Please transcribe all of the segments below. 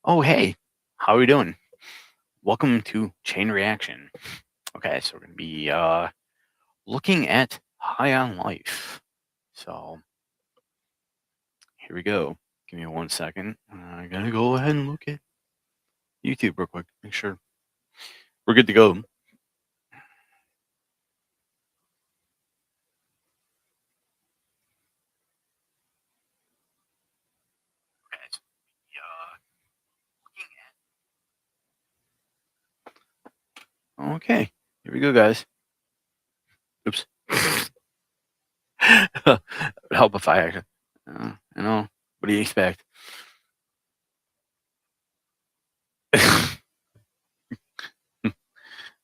Oh, hey, how are we doing? Welcome to Chain Reaction. Okay, so we're going to be looking at High on Life. So here we go. Give me 1 second. I gotta go ahead and look at YouTube real quick. Make sure we're good to go. Okay, so, okay, here we go, guys. Oops. It would help if I actually, what do you expect?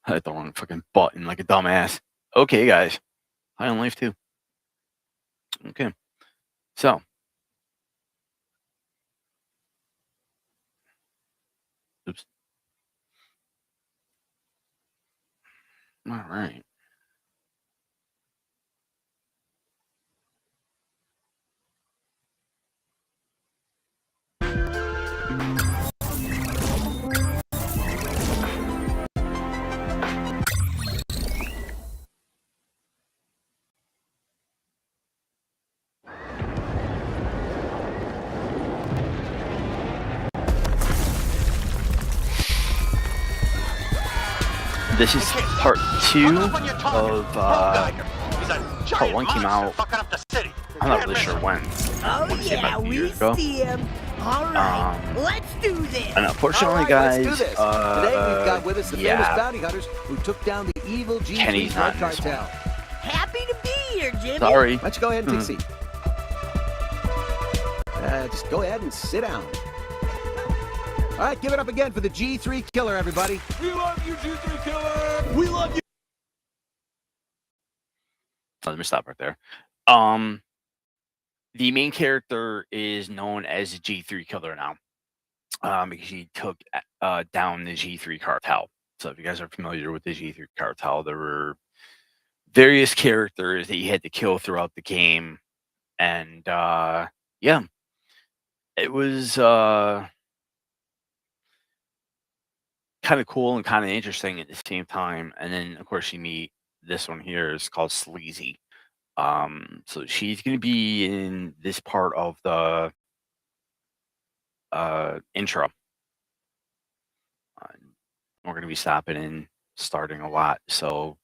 I hit the wrong fucking button like a dumbass. Okay, guys. High on Life too. Okay. So. Oops. All right. This is part 2 of part 1 came out. I'm not really sure when. Oh yeah, we see him. All right, let's do this. And unfortunately, guys, let's do this. Today we've got with us the famous bounty hunters who took down the evil G3 drug cartel. Happy to be here, Jimmy. Sorry. Let's go ahead and take a seat. Just go ahead and sit down. All right, give it up again for the G3 killer, everybody. We love you, G3 killer. We love you. Let me stop right there. The main character is known as the G3 killer now, because he took down the G3 cartel. So if you guys are familiar with the G3 cartel, there were various characters that you had to kill throughout the game, and yeah, it was kind of cool and kind of interesting at the same time. And then of course you meet this one here is called Sleazy. So she's going to be in this part of the intro. We're going to be stopping and starting a lot, so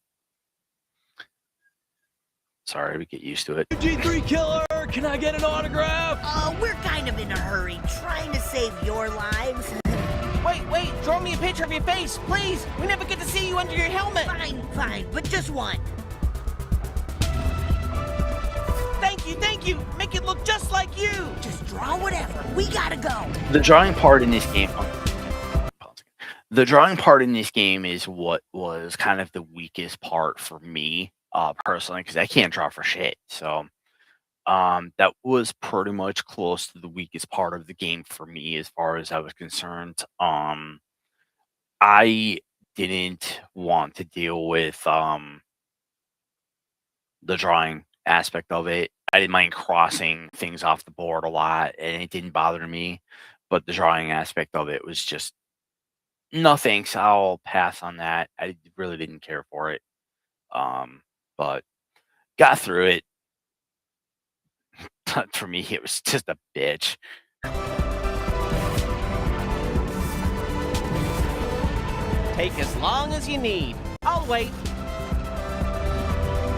sorry, we get used to it. G3 killer, can I get an autograph? We're kind of in a hurry, trying to save your lives. Wait, draw me a picture of your face, please. We never get to see you under your helmet. Fine, but just one. Thank you. Make it look just like you. Just draw whatever. We gotta go. The drawing part in this game, is what was kind of the weakest part for me, personally, because I can't draw for shit. So, that was pretty much close to the weakest part of the game for me, as far as I was concerned. I didn't want to deal with the drawing aspect of it. I didn't mind crossing things off the board a lot, and it didn't bother me. But the drawing aspect of it was just no thanks. I'll pass on that. I really didn't care for it. But got through it. But for me, it was just a bitch. Take as long as you need. I'll wait.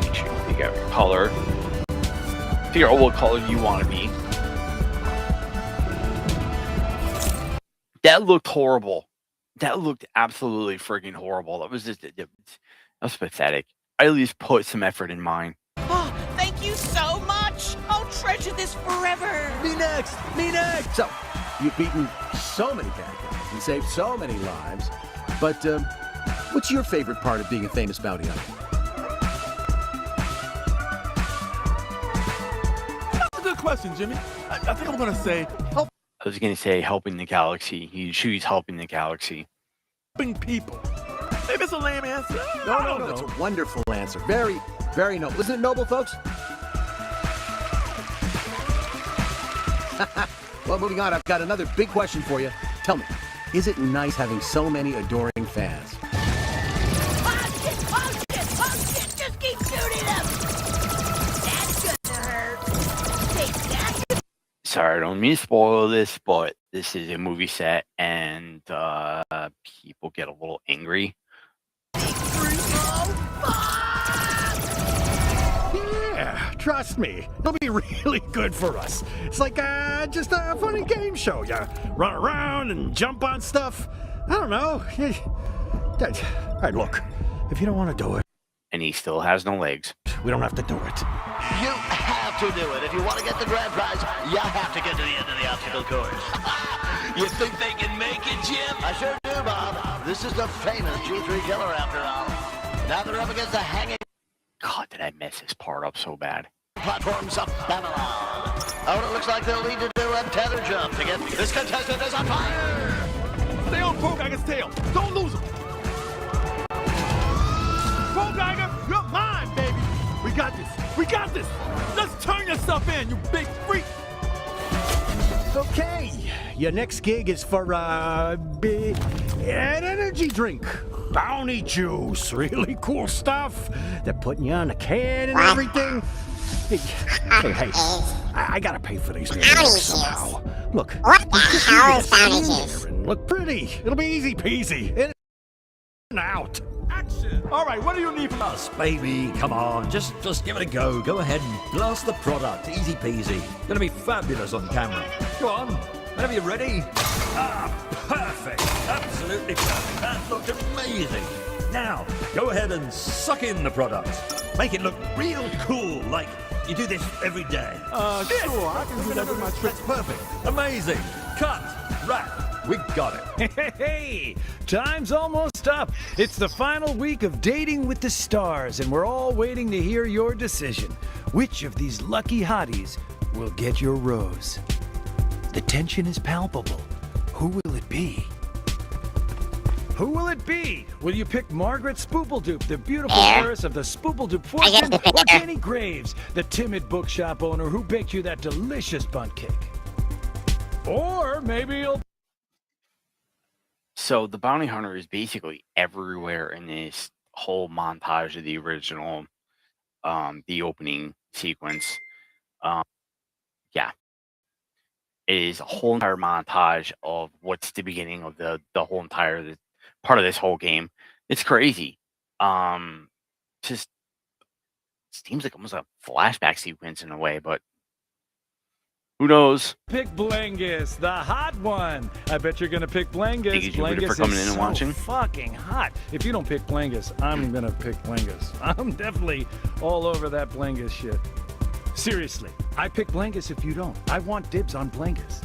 Make sure you figure out your color. Figure out what color you want to be. That looked horrible. That looked absolutely freaking horrible. That was just, that was pathetic. I at least put some effort in mine. Oh, thank you so much. I'll treasure this forever. Me next. So, you've beaten so many bad guys and saved so many lives. But what's your favorite part of being a famous bounty hunter? That's a good question, Jimmy. I think I'm going to say I was going to say helping the galaxy. She's helping the galaxy. helping people. Maybe it's a lame answer. No, that's a wonderful answer. Very, very noble. Isn't it noble, folks? Well, moving on, I've got another big question for you. Tell me, is it nice having so many adoring fans? Oh shit! Oh shit! Oh shit! Just keep shooting them! That's gonna hurt. Take that. Sorry, I don't mean to spoil this, but this is a movie set, and people get a little angry. Yeah, trust me, it'll be really good for us. It's like just a funny game show. You run around and jump on stuff. I don't know. All right, look, if you don't want to do it, And he still has no legs. we don't have to do it. You have to do it. If you want to get the grand prize, you have to get to the end of the obstacle course. You think they can make it, Jim? I sure do, Bob. This is the famous G3 killer, after all. Now they're up against the hanging God, did I mess this part up so bad? platforms of Babylon. Oh, it looks like they'll need to do a tether jump to get this contestant is on fire. Stay on Progeiger's tail. Don't lose him. Progeiger, you're mine, baby. We got this. We got this. Let's turn yourself in, you big freak. Okay, your next gig is for an energy drink. Bounty juice, really cool stuff. They're putting you on a can and everything. Hey, I gotta pay for these meals somehow. Look, What the hell is bounty juice? look pretty. It'll be easy peasy. In and out. Action. All right, what do you need from us? Baby, come on, just give it a go. Go ahead and blast the product, easy peasy. Gonna be fabulous on camera. Go on, whenever you're ready. Ah, perfect, absolutely perfect. That looked amazing. Now, go ahead and suck in the product. Make it look real cool, like you do this every day. Sure, I can do that with my tricks. Perfect, amazing. Cut, wrap. We got it. Hey, time's almost up. It's the final week of Dating with the Stars, and we're all waiting to hear your decision. Which of these lucky hotties will get your rose? The tension is palpable. Who will it be? Who will it be? Will you pick Margaret Spoopledoop, the beautiful heiress of the Spoopledoop fortune, or Jenny Graves, the timid bookshop owner who baked you that delicious bundt cake? Or maybe you'll... So the bounty hunter is basically everywhere in this whole montage of the original, the opening sequence. Yeah, it is a whole entire montage of what's the beginning of the whole entire part of this whole game. It's crazy. Just seems like almost a flashback sequence in a way, but who knows? Pick Blangus, the hot one. I bet you're gonna pick Blangus. Thank you, Jupiter, Blangus for coming is in and so watching. fucking hot. If you don't pick Blangus, I'm gonna pick Blangus. I'm definitely all over that Blangus shit. Seriously, I pick Blangus if you don't. I want dibs on Blangus.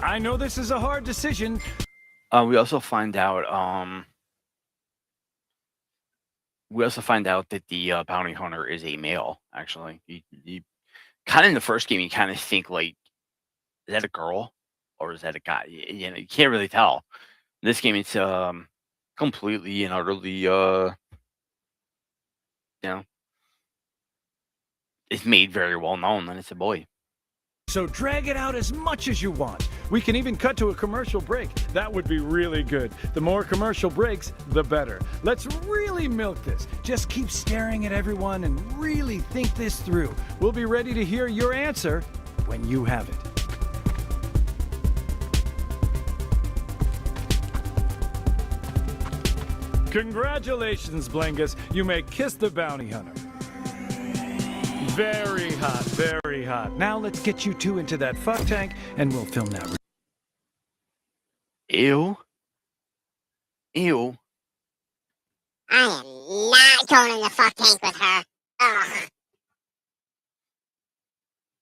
I know this is a hard decision. We also find out. That the bounty hunter is a male. Actually, you kind of in the first game, you kind of think like, is that a girl or is that a guy? You know, you can't really tell. In this game, it's completely and utterly, it's made very well known that it's a boy. So drag it out as much as you want. We can even cut to a commercial break. That would be really good. The more commercial breaks, the better. Let's really milk this. Just keep staring at everyone and really think this through. We'll be ready to hear your answer when you have it. Congratulations, Blangus. You may kiss the bounty hunter. Very hot, very hot. Now let's get you two into that fuck tank and we'll film that. Ew. Ew. I am not going in the fuck tank with her. Ugh.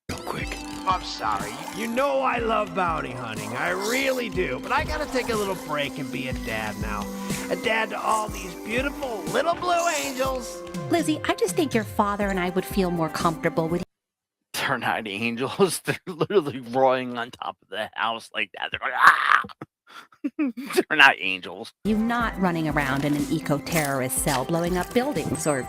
Real quick. I'm sorry. You know I love bounty hunting. I really do. But I gotta take a little break and be a dad now. A dad to all these beautiful little blue angels. Lizzie, I just think your father and I would feel more comfortable with you. They're not angels. They're literally roaring on top of the house like that. They're going, ah! They're not angels. You not running around in an eco-terrorist cell blowing up buildings or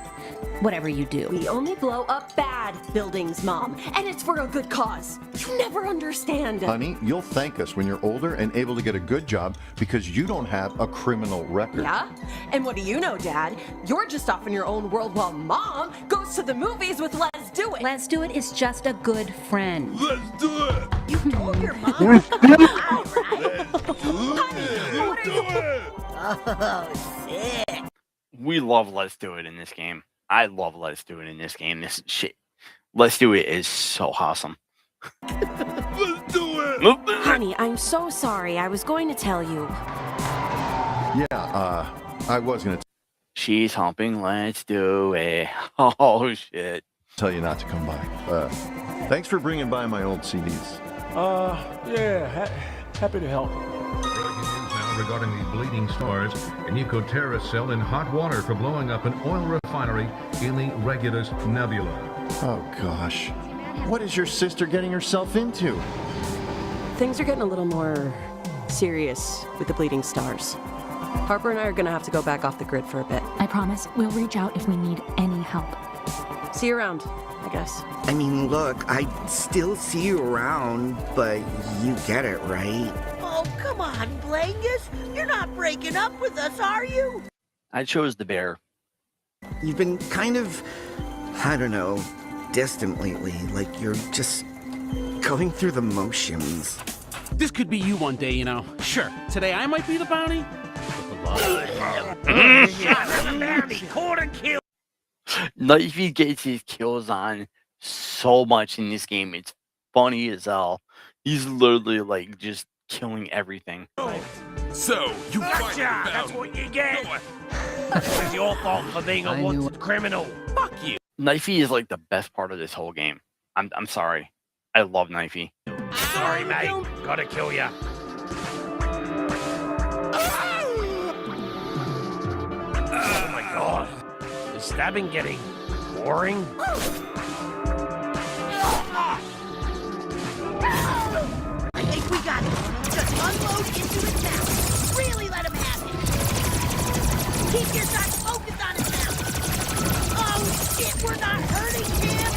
whatever you do. We only blow up bad buildings, Mom, and it's for a good cause. You never understand. Honey, you'll thank us when you're older and able to get a good job because you don't have a criminal record. Yeah? And what do you know, Dad? You're just off in your own world while Mom goes to the movies with Let's Do It. Let's Do It is just a good friend. Let's do it. You told your mom to come by, right? Let's do it. Oh, sick. We love Let's Do It in this game. I love Let's Do It in this game. This shit. Let's Do It is so awesome. Let's do it. Honey, I'm so sorry. I was going to tell you. Yeah, I was going to She's humping. Let's do it. Oh, shit. tell you not to come by. Thanks for bringing by my old CDs. Yeah, happy to help. Breaking news now regarding the bleeding stars. An eco-terrorist cell in hot water for blowing up an oil refinery in the Regulus Nebula. Oh, gosh. What is your sister getting herself into? Things are getting a little more serious with the bleeding stars. Harper and I are gonna have to go back off the grid for a bit. I promise we'll reach out if we need any help. See you around, I guess. I mean, look, I still see you around, but you get it, right? Oh, come on, Blangus. You're not breaking up with us, are you? I chose the bear. You've been kind of, I don't know, distant lately. Like you're just going through the motions. This could be you one day, you know. Sure, today I might be the bounty. Knifey gets his kills on so much in this game. It's funny as hell. He's literally like just killing everything. So, you Gotcha! That's what you get! It's your fault for being a wanted criminal. Fuck you! Knifey is like the best part of this whole game. I'm sorry. I love Knifey. Sorry, mate. Gotta kill ya. Oh my god. Is stabbing getting boring? I think we got it. Just unload into his mouth. Really let him have it. Keep your sights focused on his mouth. Oh, shit, we're not hurting him.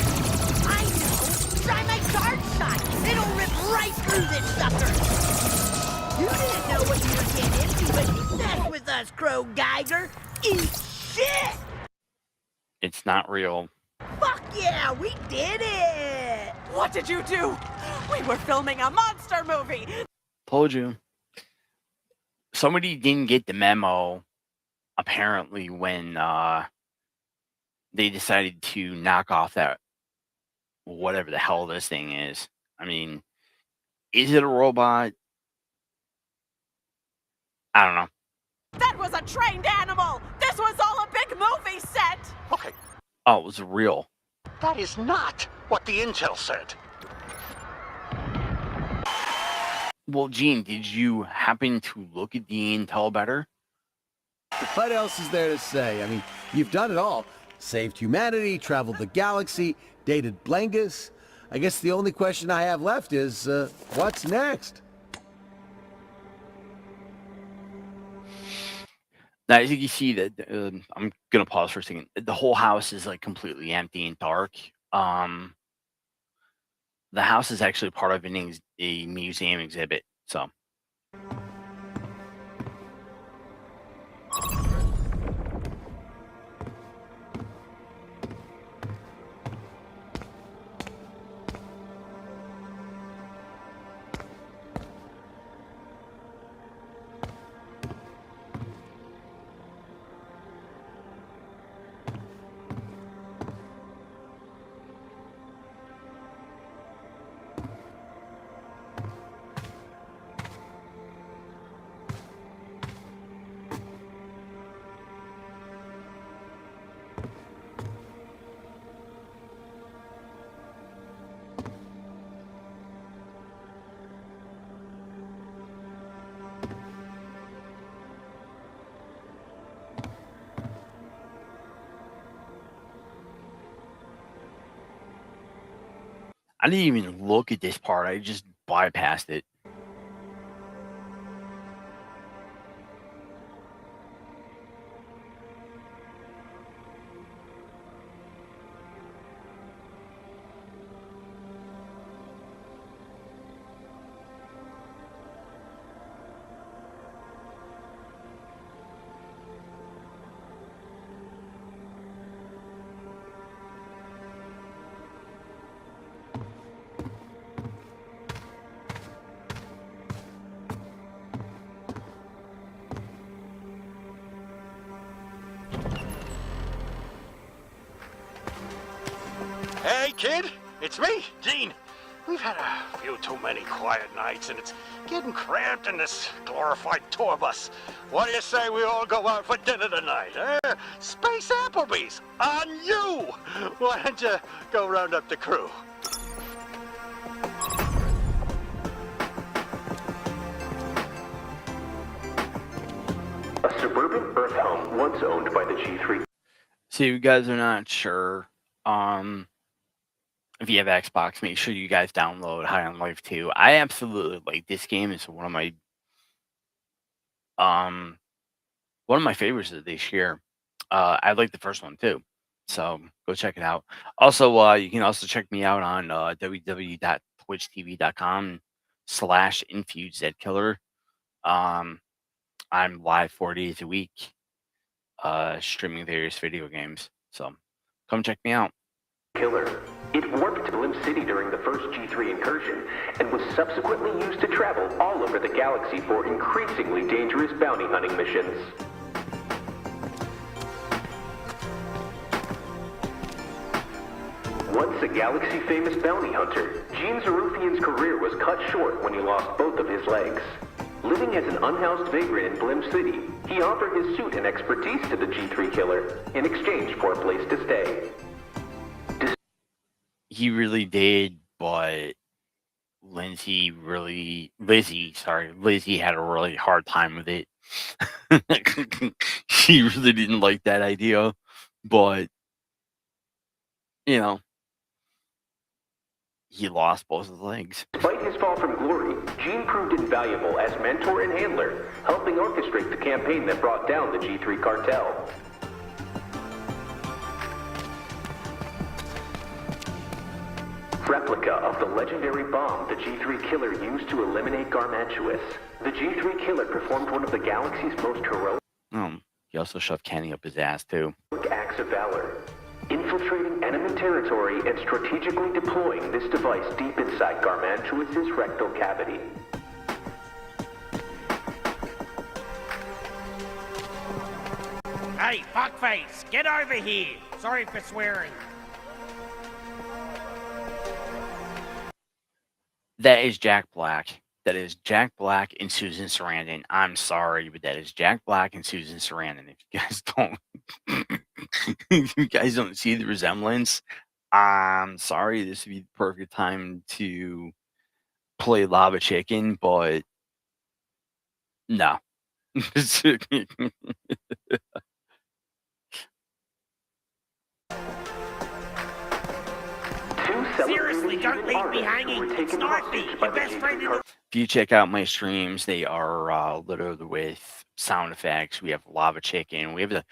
I know. Try my charge shot. It'll rip right through this sucker. You didn't know what you were getting into, but you messed with us, Crow Geiger. Eat shit. It's not real. Fuck yeah, we did it. What did you do? We were filming a monster movie. Told you. Somebody didn't get the memo, apparently, when they decided to knock off that whatever the hell this thing is. I mean, is it a robot? I don't know. That was a trained animal. This was all a big movie set. Okay, Oh, it was real. that is not what the intel said. Well, Gene, did you happen to look at the intel better? What else is there to say? I mean, you've done it all. Saved humanity, traveled the galaxy, dated Blangus. I guess the only question I have left is, what's next? Now, as you can see, that I'm gonna pause for a second. The whole house is like completely empty and dark. The house is actually part of a museum exhibit. So, I didn't even look at this part. I just bypassed it. kid. It's me, Gene. We've had a few too many quiet nights, and it's getting cramped in this glorified tour bus. What do you say we all go out for dinner tonight, eh? Space Applebee's, on you! Why don't you go round up the crew? A suburban Earth home once owned by the G3. So you guys are not sure, if you have Xbox, make sure you guys download High on Life 2. I absolutely like this game. It's one of my favorites of this year. I like the first one too, so go check it out. Also, you can also check me out on www.twitchtv.com/InfusedZKiller. I'm live 4 days a week, streaming various video games. So come check me out. Killer. It warped to Lim City during the first G3 incursion and was subsequently used to travel all over the galaxy for increasingly dangerous bounty hunting missions. Once a galaxy-famous bounty hunter, Gene Zarufian's career was cut short when he lost both of his legs. Living as an unhoused vagrant in Blim City, he offered his suit and expertise to the G3 killer in exchange for a place to stay. He really did, but Lizzie had a really hard time with it. She really didn't like that idea, but you know, he lost both his legs. Despite his fall from glory, Gene proved invaluable as mentor and handler, helping orchestrate the campaign that brought down the G3 cartel. Replica of the legendary bomb the G3 killer used to eliminate Garmantuous. The G3 killer performed one of the galaxy's most heroic He also shoved Kenny up his ass too. acts of valor, infiltrating enemy territory and strategically deploying this device deep inside Garmantuous's rectal cavity. Hey, fuckface, get over here. Sorry for swearing. That is Jack Black. That is Jack Black and Susan Sarandon. I'm sorry, but that is Jack Black and Susan Sarandon. If you guys don't, if you guys don't see the resemblance, I'm sorry. This would be the perfect time to play Lava Chicken, but no. Seriously, don't leave me hanging. It's Knifey, your best friend in the... If you check out my streams, they are littered with sound effects. We have Lava Chicken. We have a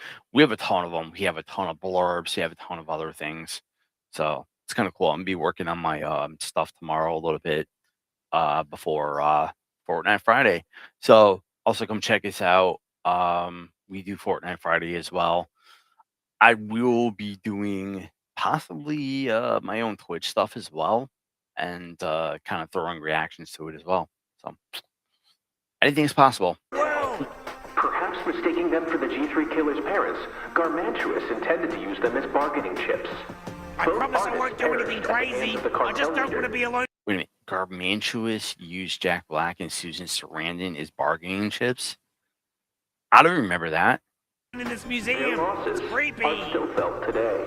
ton of them. We have a ton of blurbs. We have a ton of other things. So it's kind of cool. I'm gonna be working on my stuff tomorrow a little bit before Fortnite Friday. So also come check us out. We do Fortnite Friday as well. I will be doing possibly my own Twitch stuff as well, and kind of throwing reactions to it as well. So anything is possible. Perhaps mistaking them for the G3 killer's parents, Garmantuous intended to use them as bargaining chips. I promise I won't do anything crazy. I just don't want to be alone. Wait a minute. Garmantuous used Jack Black and Susan Sarandon as bargaining chips? I don't remember that. In this museum, Their losses it's creepy. are still felt today.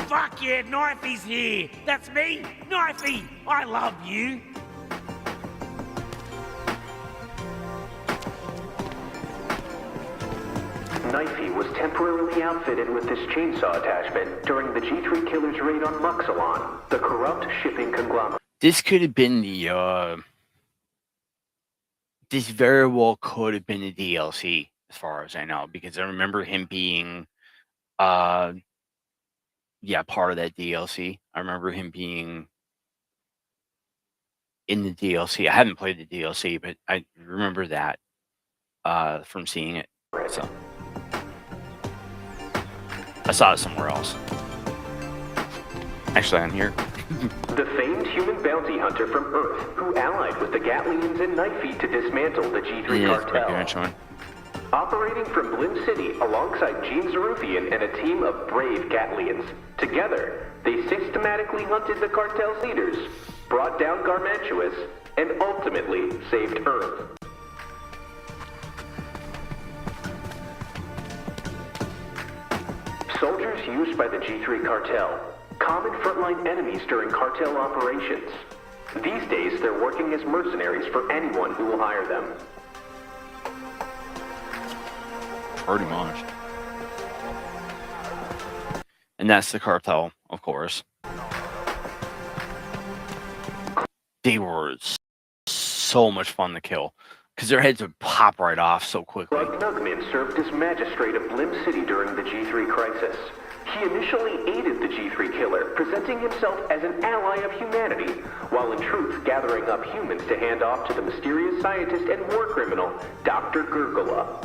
Fuck yeah, Knifey's here. That's me, Knifey. I love you. Knifey was temporarily outfitted with this chainsaw attachment during the G3 killer's raid on Muxalon, the corrupt shipping conglomerate. This could have been the this very well could have been the DLC, as far as I know, because I remember him being part of that DLC. I remember him being in the DLC. I haven't played the DLC, but I remember that from seeing it. So I saw it somewhere else. Actually, I'm here. The famed human bounty hunter from Earth, who allied with the Gatlians and Knifey to dismantle the G3 cartel. Operating from Blim City alongside Gene Zarufian and a team of brave Gatlians. Together, they systematically hunted the cartel's leaders, brought down Garmantuous, and ultimately saved Earth. Soldiers used by the G3 cartel. Common frontline enemies during cartel operations. These days, they're working as mercenaries for anyone who will hire them. Pretty much. And that's the cartel, of course. They were so much fun to kill, because their heads would pop right off so quickly. Nugman served as magistrate of Blim City during the G3 crisis. He initially aided the G3 killer, presenting himself as an ally of humanity, while in truth gathering up humans to hand off to the mysterious scientist and war criminal, Dr. Gurgula.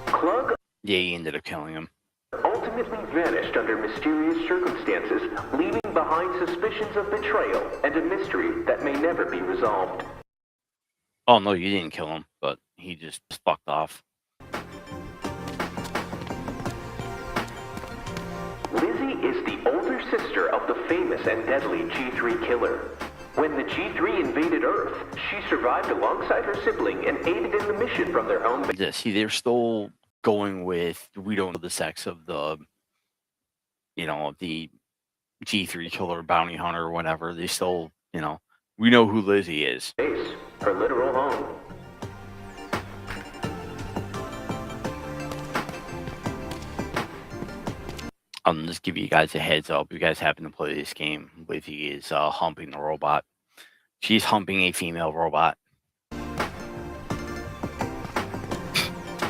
Klug Yeah, he ended up killing him. ultimately vanished under mysterious circumstances, leaving behind suspicions of betrayal and a mystery that may never be resolved. Oh, no, you didn't kill him, but he just fucked off. Lizzie is the older sister of the famous and deadly G3 killer. When the G3 invaded Earth, she survived alongside her sibling and aided in the mission from their home base. Yeah, see, they're still going with, we don't know the sex of the, the G3 killer, bounty hunter, or whatever. They still, we know who Lizzie is. Her literal home. I'll just give you guys a heads up. If you guys happen to play this game, Lizzie is humping the robot. She's humping a female robot.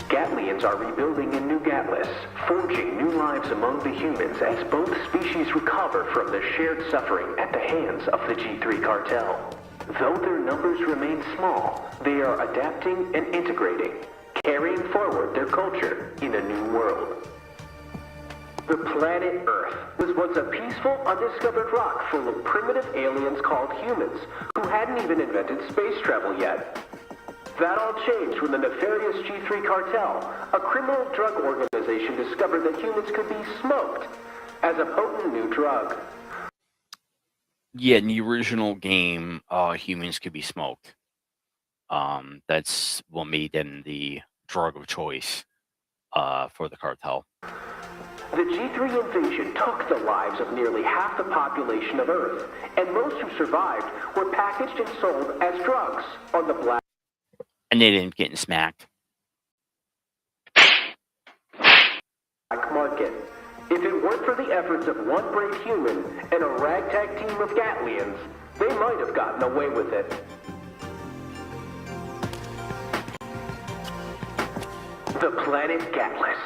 Gatlians are rebuilding in New Gatlas, forging new lives among the humans as both species recover from their shared suffering at the hands of the G3 cartel. Though their numbers remain small, they are adapting and integrating, carrying forward their culture in a new world. The planet Earth was once a peaceful, undiscovered rock full of primitive aliens called humans, who hadn't even invented space travel yet. That all changed when the nefarious G3 cartel, a criminal drug organization, discovered that humans could be smoked as a potent new drug. Yeah, in the original game, humans could be smoked. That's what made them the drug of choice for the cartel. The G3 invasion took the lives of nearly half the population of Earth, and most who survived were packaged and sold as drugs on the black And they didn't get smacked. market. If it weren't for the efforts of one brave human and a ragtag team of Gatlians, they might have gotten away with it. The planet Gatlas.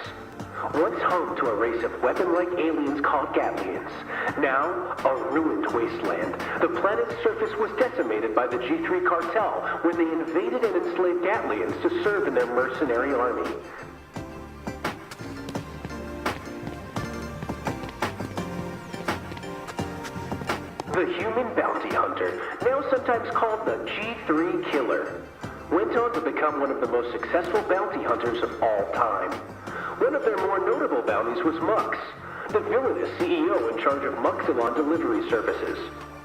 Once home to a race of weapon-like aliens called Gatlians, now a ruined wasteland, the planet's surface was decimated by the G3 cartel when they invaded and enslaved Gatlians to serve in their mercenary army. The human bounty hunter, now sometimes called the G3 killer, went on to become one of the most successful bounty hunters of all time. One of their more notable bounties was Mux, the villainous CEO in charge of Muxilon delivery services.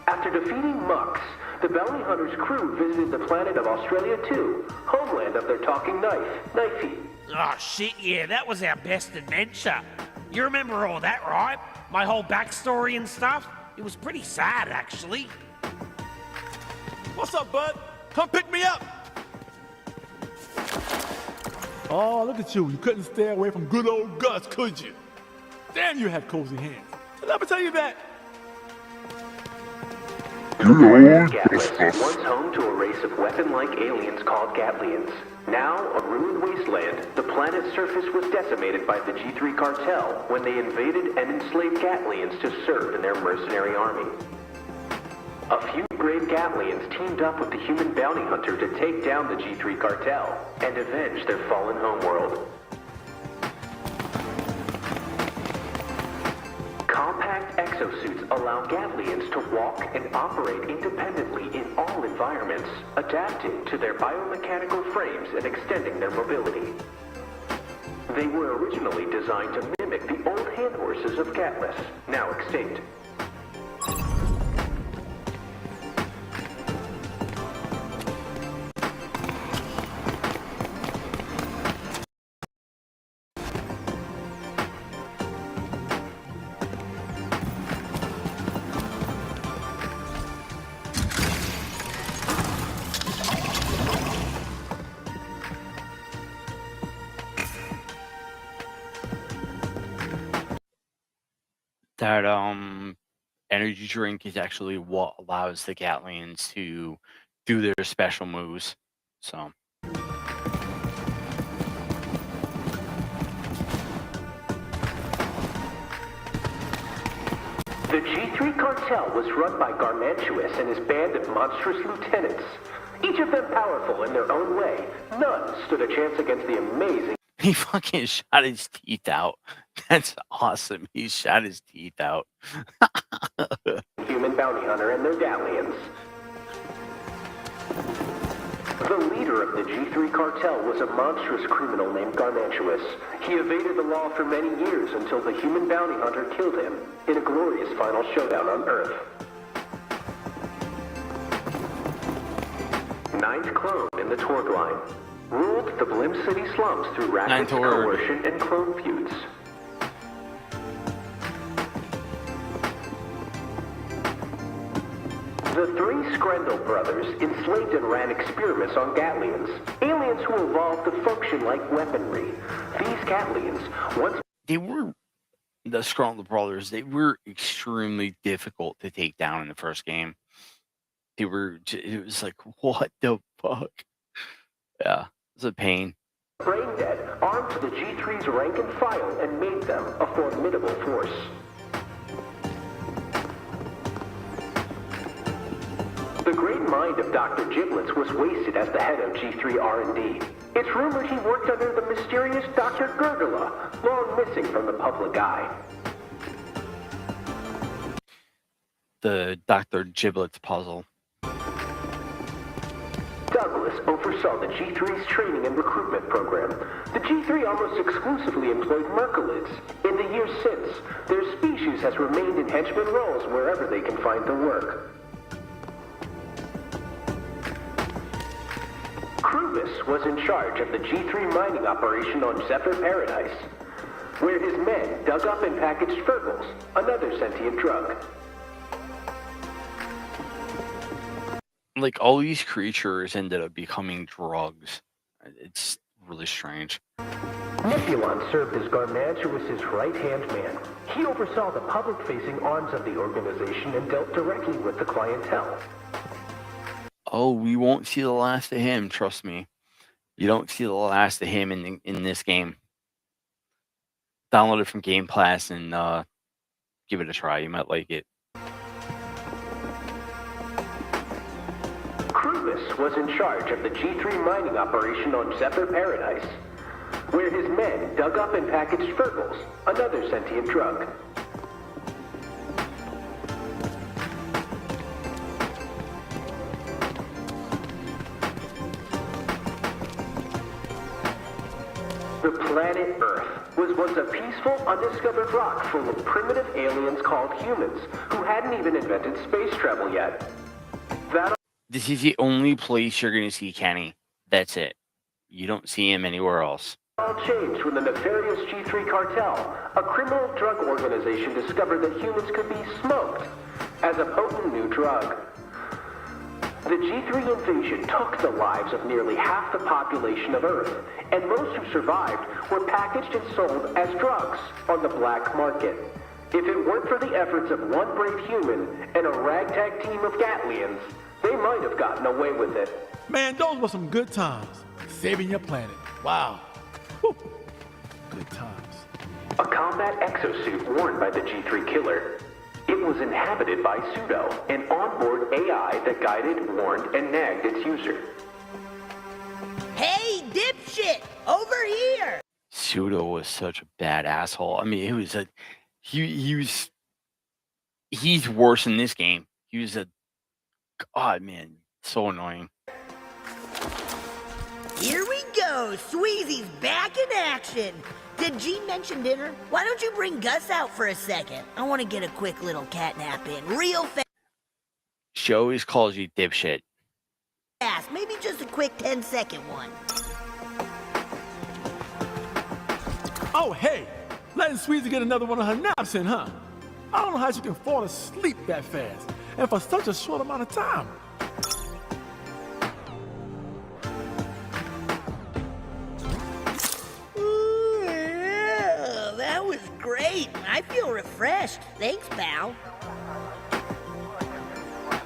After defeating Mux, the bounty hunter's crew visited the planet of Australia 2, homeland of their talking knife, Knifey. Oh, shit, yeah, that was our best adventure. You remember all that, right? My whole backstory and stuff? It was pretty sad, actually. What's up, bud? Come pick me up. Oh, look at you. You couldn't stay away from good old Gus, could you? Damn, you had cozy hands. Let me tell you that. Gatlas, once home to a race of weapon-like aliens called Gatlians. Now a ruined wasteland, the planet's surface was decimated by the G3 cartel when they invaded and enslaved Gatlians to serve in their mercenary army. A few brave Gatlians teamed up with the human bounty hunter to take down the G3 cartel and avenge their fallen homeworld. Compact exosuits allow Gatlians to walk and operate independently in all environments, adapting to their biomechanical frames and extending their mobility. They were originally designed to mimic the old hand horses of Gatlas, now extinct. That energy drink is actually what allows the Gatlians to do their special moves. So The G3 cartel was run by Garmantuous and his band of monstrous lieutenants. Each of them powerful in their own way. None stood a chance against the amazing... he fucking shot his teeth out. That's awesome. He shot his teeth out. human bounty hunter and their Gatlians. The leader of the G3 cartel was a monstrous criminal named Garmantuous. He evaded the law for many years until the human bounty hunter killed him in a glorious final showdown on Earth. Ninth clone in the Torg line. Ruled the Blim City slums through rackets, coercion, and clone feuds. The three Skrendel brothers enslaved and ran experiments on Gatlians, aliens who evolved to function like weaponry. These Gatlians, once... They were, the Skrendel brothers, they were extremely difficult to take down in the first game. They were, it was like, what the fuck? Yeah, it was a pain. Brain dead, armed the G3's rank and file and made them a formidable force. The great mind of Dr. Giblets was wasted as the head of G3 R&D. It's rumored he worked under the mysterious Dr. Gurgula, long missing from the public eye. The Dr. Giblets puzzle. Douglas oversaw the G3's training and recruitment program. The G3 almost exclusively employed Merkelids. In the years since, their species has remained in henchman roles wherever they can find the work. Krubis was in charge of the G3 mining operation on Zephyr Paradise, where his men dug up and packaged Fergles, another sentient drug. Like, all these creatures ended up becoming drugs. It's really strange. Nipulon served as Garmantuous' right-hand man. He oversaw the public-facing arms of the organization and dealt directly with the clientele. Oh, we won't see the last of him, trust me. You don't see the last of him in this game. Download it from Game Pass and give it a try. You might like it. Krubis was in charge of the G3 mining operation on Zephyr Paradise, where his men dug up and packaged Fergles, another sentient drug. The planet Earth was once a peaceful, undiscovered rock full of primitive aliens called humans, who hadn't even invented space travel yet. This is the only place you're going to see Kenny. That's it. You don't see him anywhere else. All changed when the nefarious G3 cartel, a criminal drug organization, discovered that humans could be smoked as a potent new drug. The G3 invasion took the lives of nearly half the population of Earth, and most who survived were packaged and sold as drugs on the black market. If it weren't for the efforts of one brave human and a ragtag team of Gatlians, they might have gotten away with it. Man, those were some good times. Saving your planet. Wow. Whew. Good times. A combat exosuit worn by the G3 killer. It was inhabited by Pseudo, an onboard AI that guided, warned, and nagged its user. Hey, dipshit! Over here! Pseudo was such a bad asshole. I mean, it was a... He's worse in this game. He was a... God, man. So annoying. Here we go! Sweezy's back in action! Did Gene mention dinner? Why don't you bring Gus out for a second? I want to get a quick little catnap in, real She always calls you dipshit. fast. Maybe just a quick 10-second one. Oh, hey, letting Sweezy get another one of her naps in, huh? I don't know how she can fall asleep that fast, and for such a short amount of time. Ooh, yeah, that was great. I feel refreshed. Thanks, pal.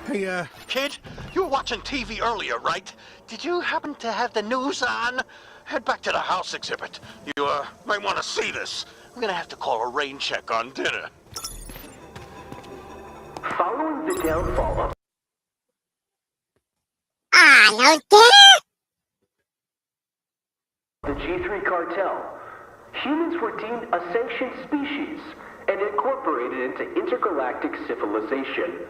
Hey, kid, you were watching TV earlier, right? Did you happen to have the news on? Head back to the house exhibit. You, might want to see this. I'm gonna have to call a rain check on dinner. Following the downfall of No dinner? the G3 cartel, humans were deemed a sanctioned species and incorporated into intergalactic civilization.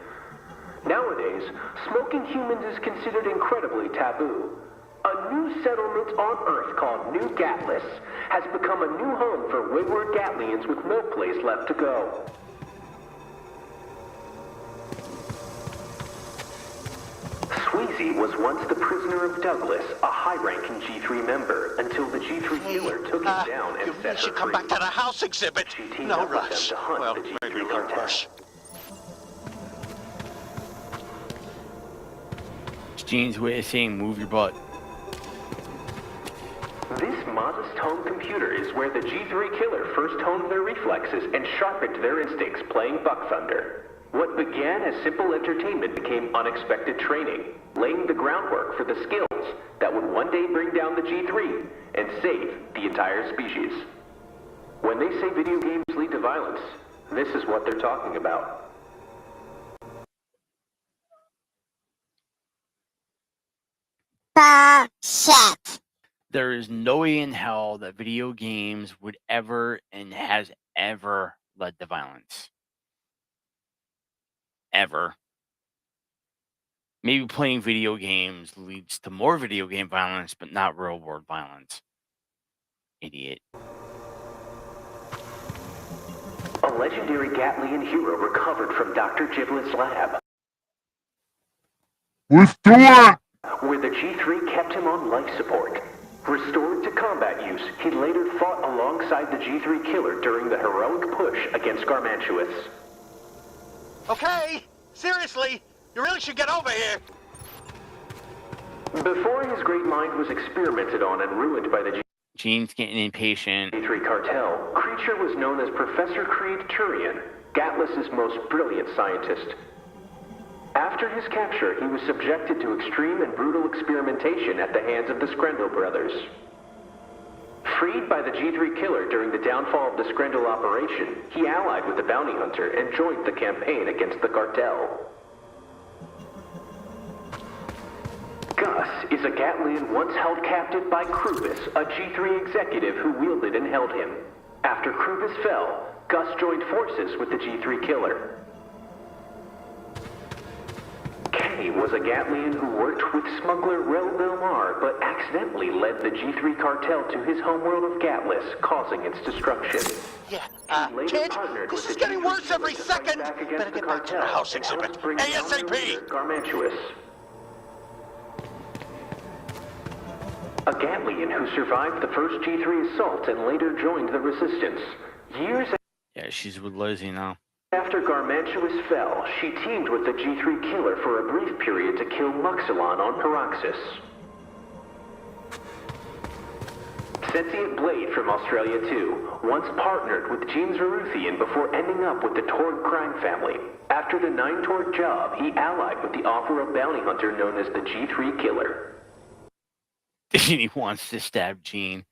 Nowadays, smoking humans is considered incredibly taboo. A new settlement on Earth called New Gatlas has become a new home for wayward Gatlians with no place left to go. Sweezy was once the prisoner of Douglas, a high-ranking G3 member, until the G3 killer took him down and set her should come free. back to the house exhibit. She teamed No up with rush. them to hunt Well, the G3 maybe a little cartel. rush. Gene's way of saying move your butt. This modest home computer is where the G3 killer first honed their reflexes and sharpened their instincts playing Buck Thunder. What began as simple entertainment became unexpected training, laying the groundwork for the skills that would one day bring down the G3 and save the entire species. When they say video games lead to violence, this is what they're talking about. Bullshit. There is no way in hell that video games would ever and has ever led to violence. Ever. Maybe playing video games leads to more video game violence, but not real world violence. Idiot. A legendary Gatlian hero recovered from Dr. Giblet's lab, Let's do it! where the G3 kept him on life support. Restored to combat use, he later fought alongside the G3 killer during the heroic push against Garmantuous. Okay, seriously, you really should get over here. Before his great mind was experimented on and ruined by the Gene's getting impatient. G3 cartel, Creature was known as Professor Creed Turian, Gatlas's most brilliant scientist. After his capture, he was subjected to extreme and brutal experimentation at the hands of the Screndel brothers. Freed by the G3 killer during the downfall of the Screndel operation, he allied with the bounty hunter and joined the campaign against the cartel. Gus is a Gatlian once held captive by Krubis, a G3 executive who wielded and held him. After Krubis fell, Gus joined forces with the G3 killer. Kenny was a Gatlian who worked with smuggler Rel Belmar, but accidentally led the G3 cartel to his homeworld of Gatlas, causing its destruction. Yeah, Later kid, partnered this with is the getting G3 worse every to fight second. back against Better the get back to the cartel house and exhibit. help bring down their ASAP! leader, Garmantuous. A Gatlian who survived the first G3 assault and later joined the Resistance. Years Yeah, she's with Lizzie now. after Garmantuous fell, she teamed with the G3 killer for a brief period to kill Muxilon on Paraxis. Sentient Blade from Australia 2 once partnered with Gene Zaruthian before ending up with the Torg crime family. After the 9 Torg job, he allied with the Offworld bounty hunter known as the G3 killer. He wants to stab Gene.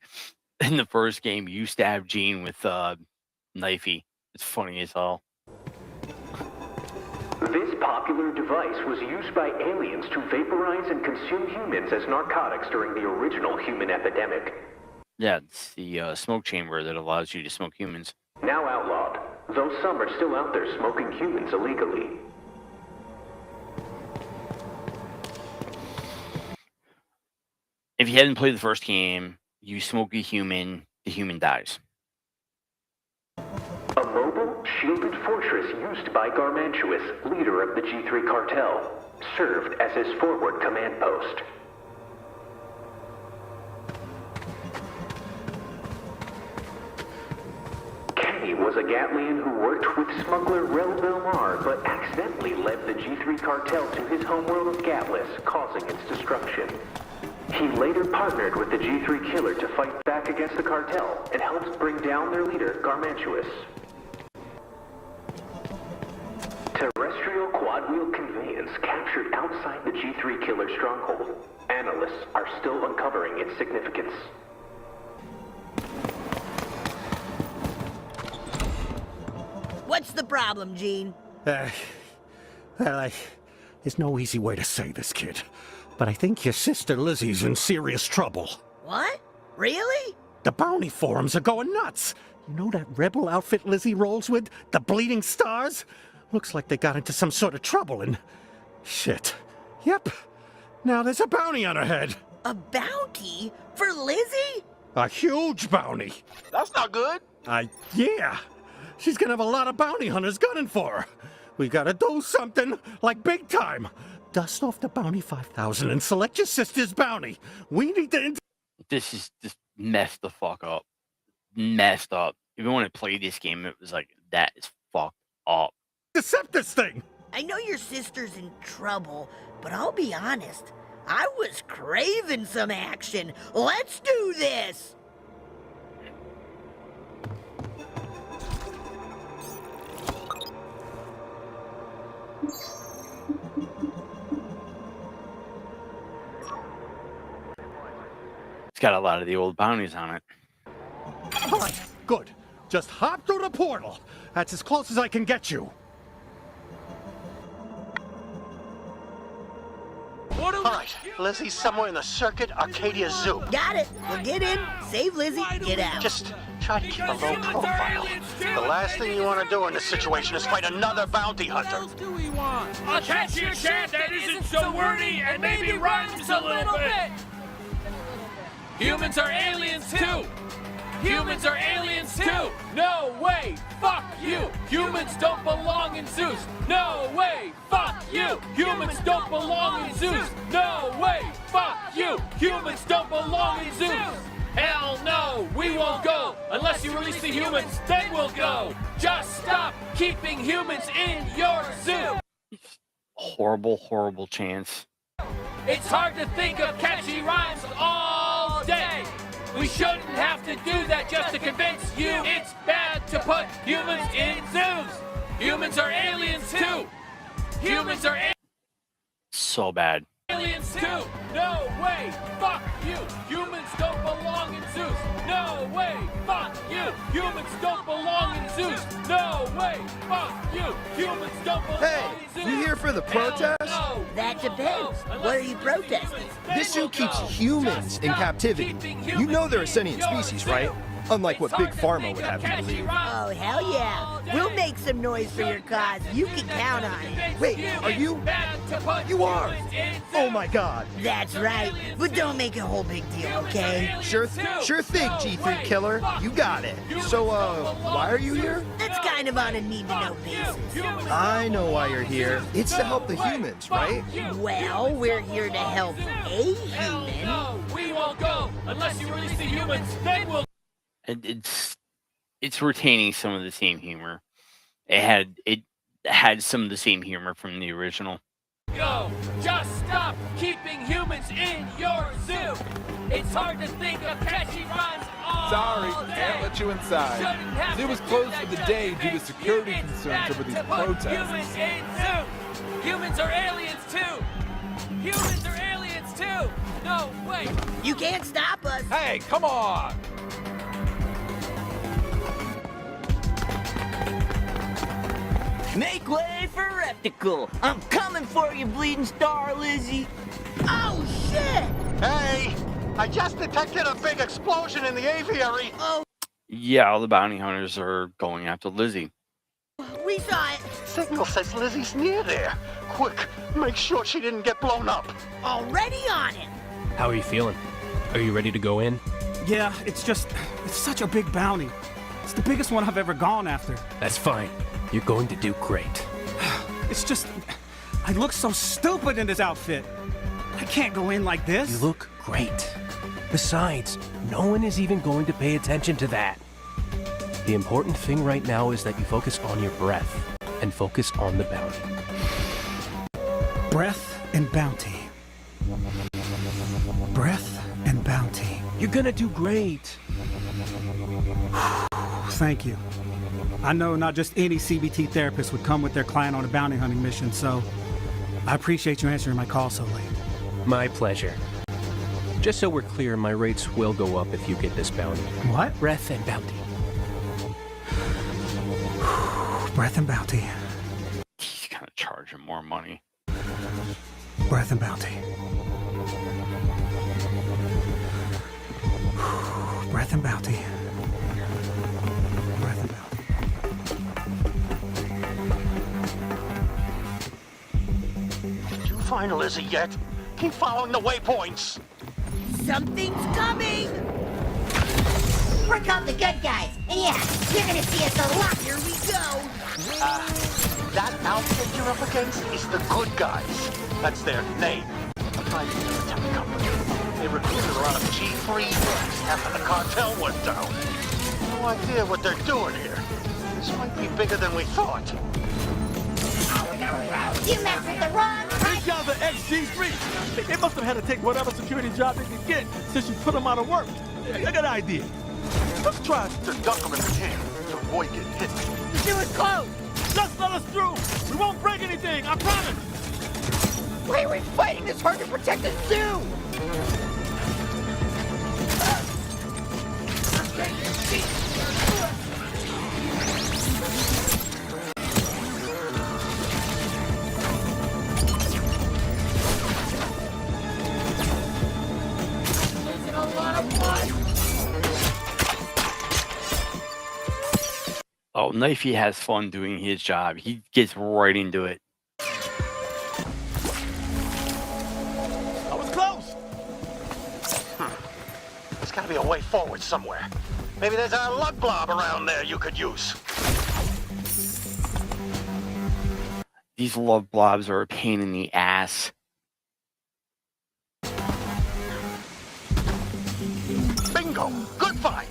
In the first game, you stabbed Gene with knifey. It's funny as hell. This popular device was used by aliens to vaporize and consume humans as narcotics during the original human epidemic. Yeah, it's the smoke chamber that allows you to smoke humans. Now outlawed, though some are still out there smoking humans illegally. If you hadn't played the first game, you smoke a human, the human dies. shielded fortress used by Garmantuous, leader of the G3 cartel. Served as his forward command post. Kenny was a Gatlian who worked with smuggler Rel Belmar, but accidentally led the G3 cartel to his homeworld of Gatlis, causing its destruction. He later partnered with the G3 killer to fight back against the cartel and helped bring down their leader, Garmantuous. Terrestrial quad-wheel conveyance captured outside the G3 killer stronghold. Analysts are still uncovering its significance. What's the problem, Gene? There's no easy way to say this, kid. But I think your sister Lizzie's in serious trouble. What? Really? The bounty forums are going nuts. You know that rebel outfit Lizzie rolls with? The Bleeding Stars? Looks like they got into some sort of trouble and... shit. Yep. Now there's a bounty on her head. A bounty? For Lizzie? A huge bounty. That's not good. Yeah. She's gonna have a lot of bounty hunters gunning for her. We gotta do something, like big time. Dust off the bounty 5,000 and select your sister's bounty. We need to... This is just messed the fuck up. Messed up. Even when I played this game, it was like, that is fucked up. Accept this thing! I know your sister's in trouble, but I'll be honest. I was craving some action. Let's do this! It's got a lot of the old bounties on it. All right, good. Just hop through the portal. That's as close as I can get you. All right, Lizzie's somewhere in the Circuit Arcadia Zoo. Got it. We'll get in, save Lizzie, get out. Just try to keep a low profile. The last thing you want to do in this situation is fight another bounty hunter. I'll catch you a chant that isn't so wordy and maybe rhymes a little bit. Humans are aliens too. Humans are aliens too. No way. Fuck you. Humans don't belong in zoos. No way. Fuck you. Humans don't belong in zoos. No way. Fuck you. Humans don't belong in zoos. Hell no, we won't go unless you release the humans. Then we'll go. Just stop keeping humans in your zoo. Horrible, horrible chance. It's hard to think of catchy rhymes all day. We shouldn't have to do that just to convince you it's bad to put humans in zoos. Humans are aliens too. Humans are So bad. aliens too. No way. Fuck you. Humans don't belong in zoos. No way. Fuck you. Humans don't belong in zoos. No way. Fuck you. Humans don't belong in zoos. You here for the protest? That depends. What are you protesting? This zoo keeps humans in captivity. You know they're a sentient species, right? Unlike what Big Pharma would have you believe. Oh, hell yeah. We'll make some noise for your cause. You can count on it. Wait, are you? You are! Oh my god. That's right. But don't make a whole big deal, okay? Sure thing, G3 Killer. You got it. So, why are you here? That's kind of on a need-to-know basis. I know why you're here. It's to help the humans, right? Well, we're here to help a human. No, we won't go unless you release the humans. Then we'll. And it's retaining some of the same humor. It had some of the same humor from the original. Go. Just stop keeping humans in your zoo. It's hard to think of catchy rhymes all Sorry, day. can't let you inside. Zoo was closed for the day due to security concerns over these protests. Humans in zoo. Humans are aliens too. Humans are aliens too. No, wait. You can't stop us. Hey, come on. Make way for Repticle! I'm coming for you, Bleeding Star, Lizzie! Oh, shit! Hey, I just detected a big explosion in the aviary. Oh. Yeah, all the bounty hunters are going after Lizzie. We saw it. Signal says Lizzie's near there. Quick, make sure she didn't get blown up. Already on it. How are you feeling? Are you ready to go in? Yeah, it's such a big bounty. It's the biggest one I've ever gone after. That's fine. You're going to do great. It's just, I look so stupid in this outfit. I can't go in like this. You look great. Besides, no one is even going to pay attention to that. The important thing right now is that you focus on your breath and focus on the bounty. Breath and bounty. Breath and bounty. You're gonna do great. Thank you. I know not just any CBT therapist would come with their client on a bounty hunting mission, so I appreciate you answering my call so late. My pleasure. Just so we're clear, my rates will go up if you get this bounty. What? Breath and bounty. Breath and bounty. He's gonna charge him more money. Breath and bounty. Breath and bounty. Breath and bounty. Did you find Lizzie yet? Keep following the waypoints. Something's coming! We're called the good guys. And yeah, you're gonna see us a lot. Here we go! That outfit you're up against is the good guys. That's their name. A military company. They recruited a lot of G3 guys after the cartel went down. No idea what they're doing here. This might be bigger than we thought. You messed with the wrong These guys are ex-G3. They must have had to take whatever security job they could get since you put them out of work. I got an idea. Let's try to duck them in the camp to avoid getting hit. The door is closed! Just let us through. We won't break anything, I promise. Why are we fighting this hard to protect the zoo? Oh, Knifey has fun doing his job. He gets right into it. I was close. There's gotta be a way forward somewhere. Maybe there's a lug blob around there you could use. These love blobs are a pain in the ass. Bingo! Good find!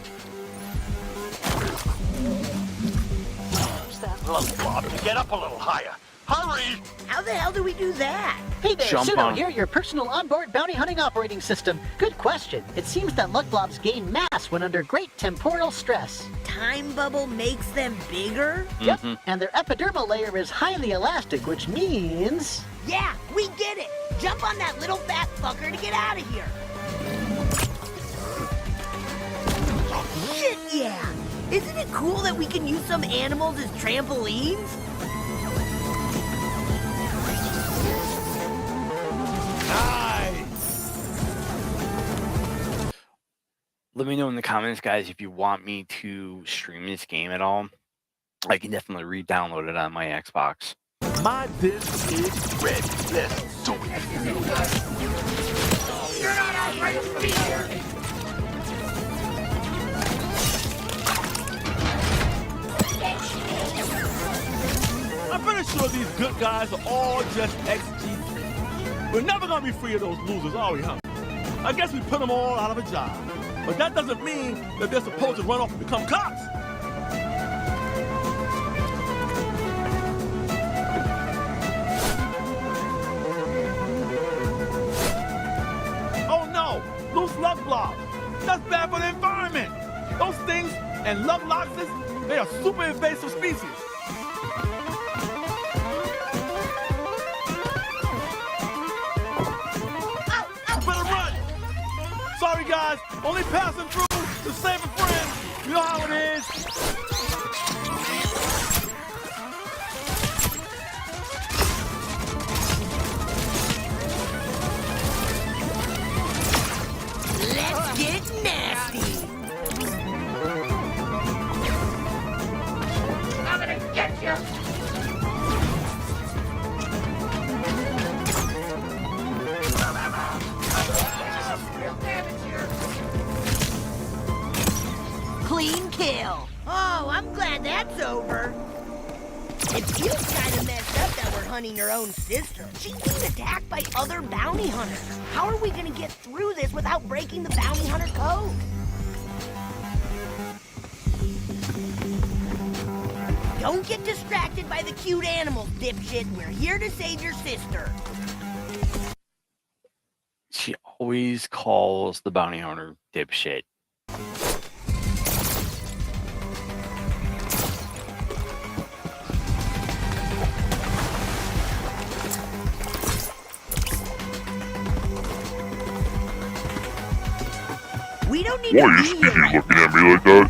Use that lug blob to get up a little higher. Hurry! How the hell do we do that? Hey there, Jump Pseudo on. here, your personal onboard bounty hunting operating system. Good question. It seems that lug blobs gain mass when under great temporal stress. Time bubble makes them bigger? Yep, and their epidermal layer is highly elastic, which means... Yeah, we get it! Jump on that little fat fucker to get out of here! Shit, yeah! Isn't it cool that we can use some animals as trampolines? Let me know in the comments, guys, if you want me to stream this game at all. I can definitely re-download it on my Xbox. My disc is ready. Let's do it. You're not out right to be here! I'm pretty sure these good guys are all just ex-G3. We're never gonna be free of those losers, are we, huh? I guess we put them all out of a job. But that doesn't mean that they're supposed to run off and become cops. Oh no! Loose lug blobs! That's bad for the environment! Those things and lug loxes, they are super invasive species. Better run! Sorry guys, only passing through to save a friend. You know how it is. Let's get nasty! I'm gonna get you! Clean kill! Oh, I'm glad that's over. It feels kind of messed up that we're hunting her own sister. She's being attacked by other bounty hunters. How are we gonna get through this without breaking the bounty hunter code? Don't get distracted by the cute animals, dipshit. We're here to save your sister. She always calls the bounty hunter dipshit. We don't need Why to are you be speaking here right looking at me like that?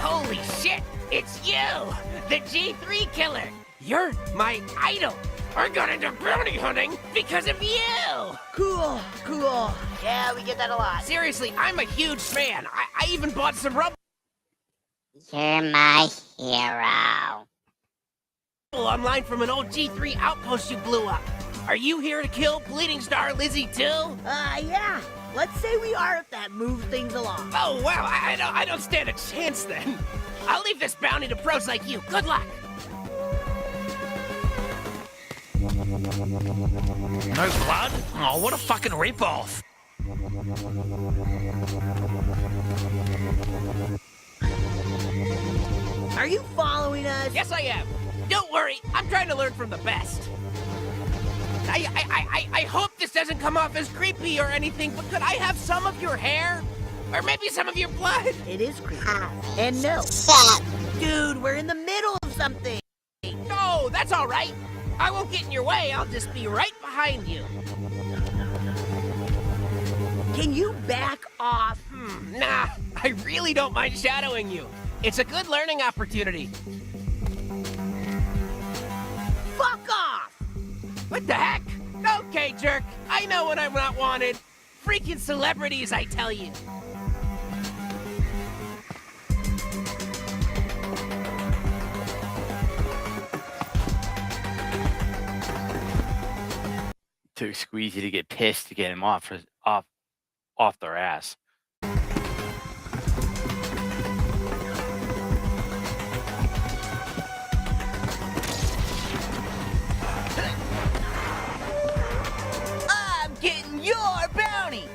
Holy shit! It's you! The G3 killer! You're my idol! We're going to bounty hunting because of you! Cool, cool. Yeah, we get that a lot. Seriously, I'm a huge fan. I even bought some rubber You're my hero. online from an old G3 outpost you blew up. Are you here to kill Bleeding Star Lizzie too? Yeah. Let's say we are if that moves things along. Oh, wow, I don't stand a chance then. I'll leave this bounty to pros like you. Good luck. No blood? Oh, what a fucking ripoff. Are you following us? Yes, I am. Don't worry, I'm trying to learn from the best. I hope this doesn't come off as creepy or anything, but could I have some of your hair? Or maybe some of your blood? It is creepy. And no. Dude, we're in the middle of something. No, that's all right. I won't get in your way. I'll just be right behind you. Can you back off? Nah, I really don't mind shadowing you. It's a good learning opportunity. Fuck off! What the heck? Okay, jerk. I know when I'm not wanted. Freaking celebrities, I tell you. Too squeezy to get pissed to get him off their ass. I'm getting your bounty!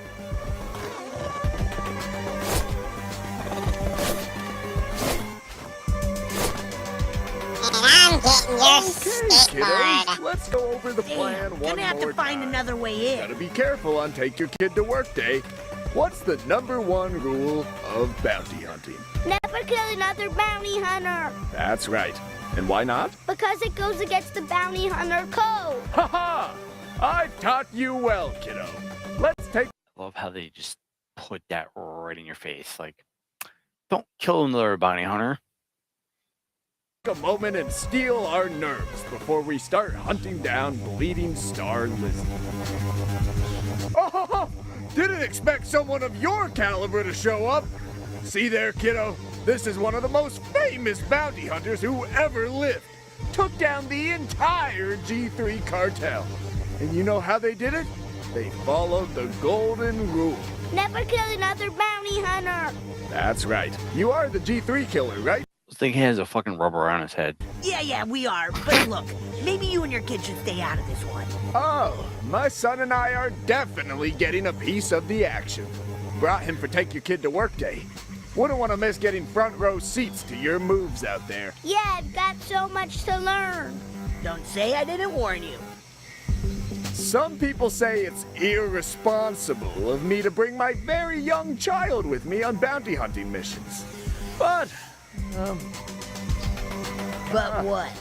And I'm getting your skateboard. Kiddos, let's go over the plan one more Gonna have to find another way in. Gotta be careful on Take Your Kid to Work Day. What's the #1 rule of bounty hunting? Never kill another bounty hunter. That's right. And why not? Because it goes against the bounty hunter code. Ha ha! I've taught you well, kiddo. Let's take. I love how they just put that right in your face. Like, don't kill another bounty hunter. A moment and steal our nerves before we start hunting down Bleeding Star Lizzie. Oh, didn't expect someone of your caliber to show up. See there, kiddo? This is one of the most famous bounty hunters who ever lived. Took down the entire G3 cartel. And you know how they did it? They followed the golden rule. Never kill another bounty hunter. That's right. You are the G3 killer, right? I think he has a fucking rubber on his head. Yeah, we are. But look, maybe you and your kid should stay out of this one. Oh, my son and I are definitely getting a piece of the action. Brought him for Take Your Kid to Work Day. Wouldn't want to miss getting front row seats to your moves out there. Yeah, I've got so much to learn. Don't say I didn't warn you. Some people say it's irresponsible of me to bring my very young child with me on bounty hunting missions. But, But what?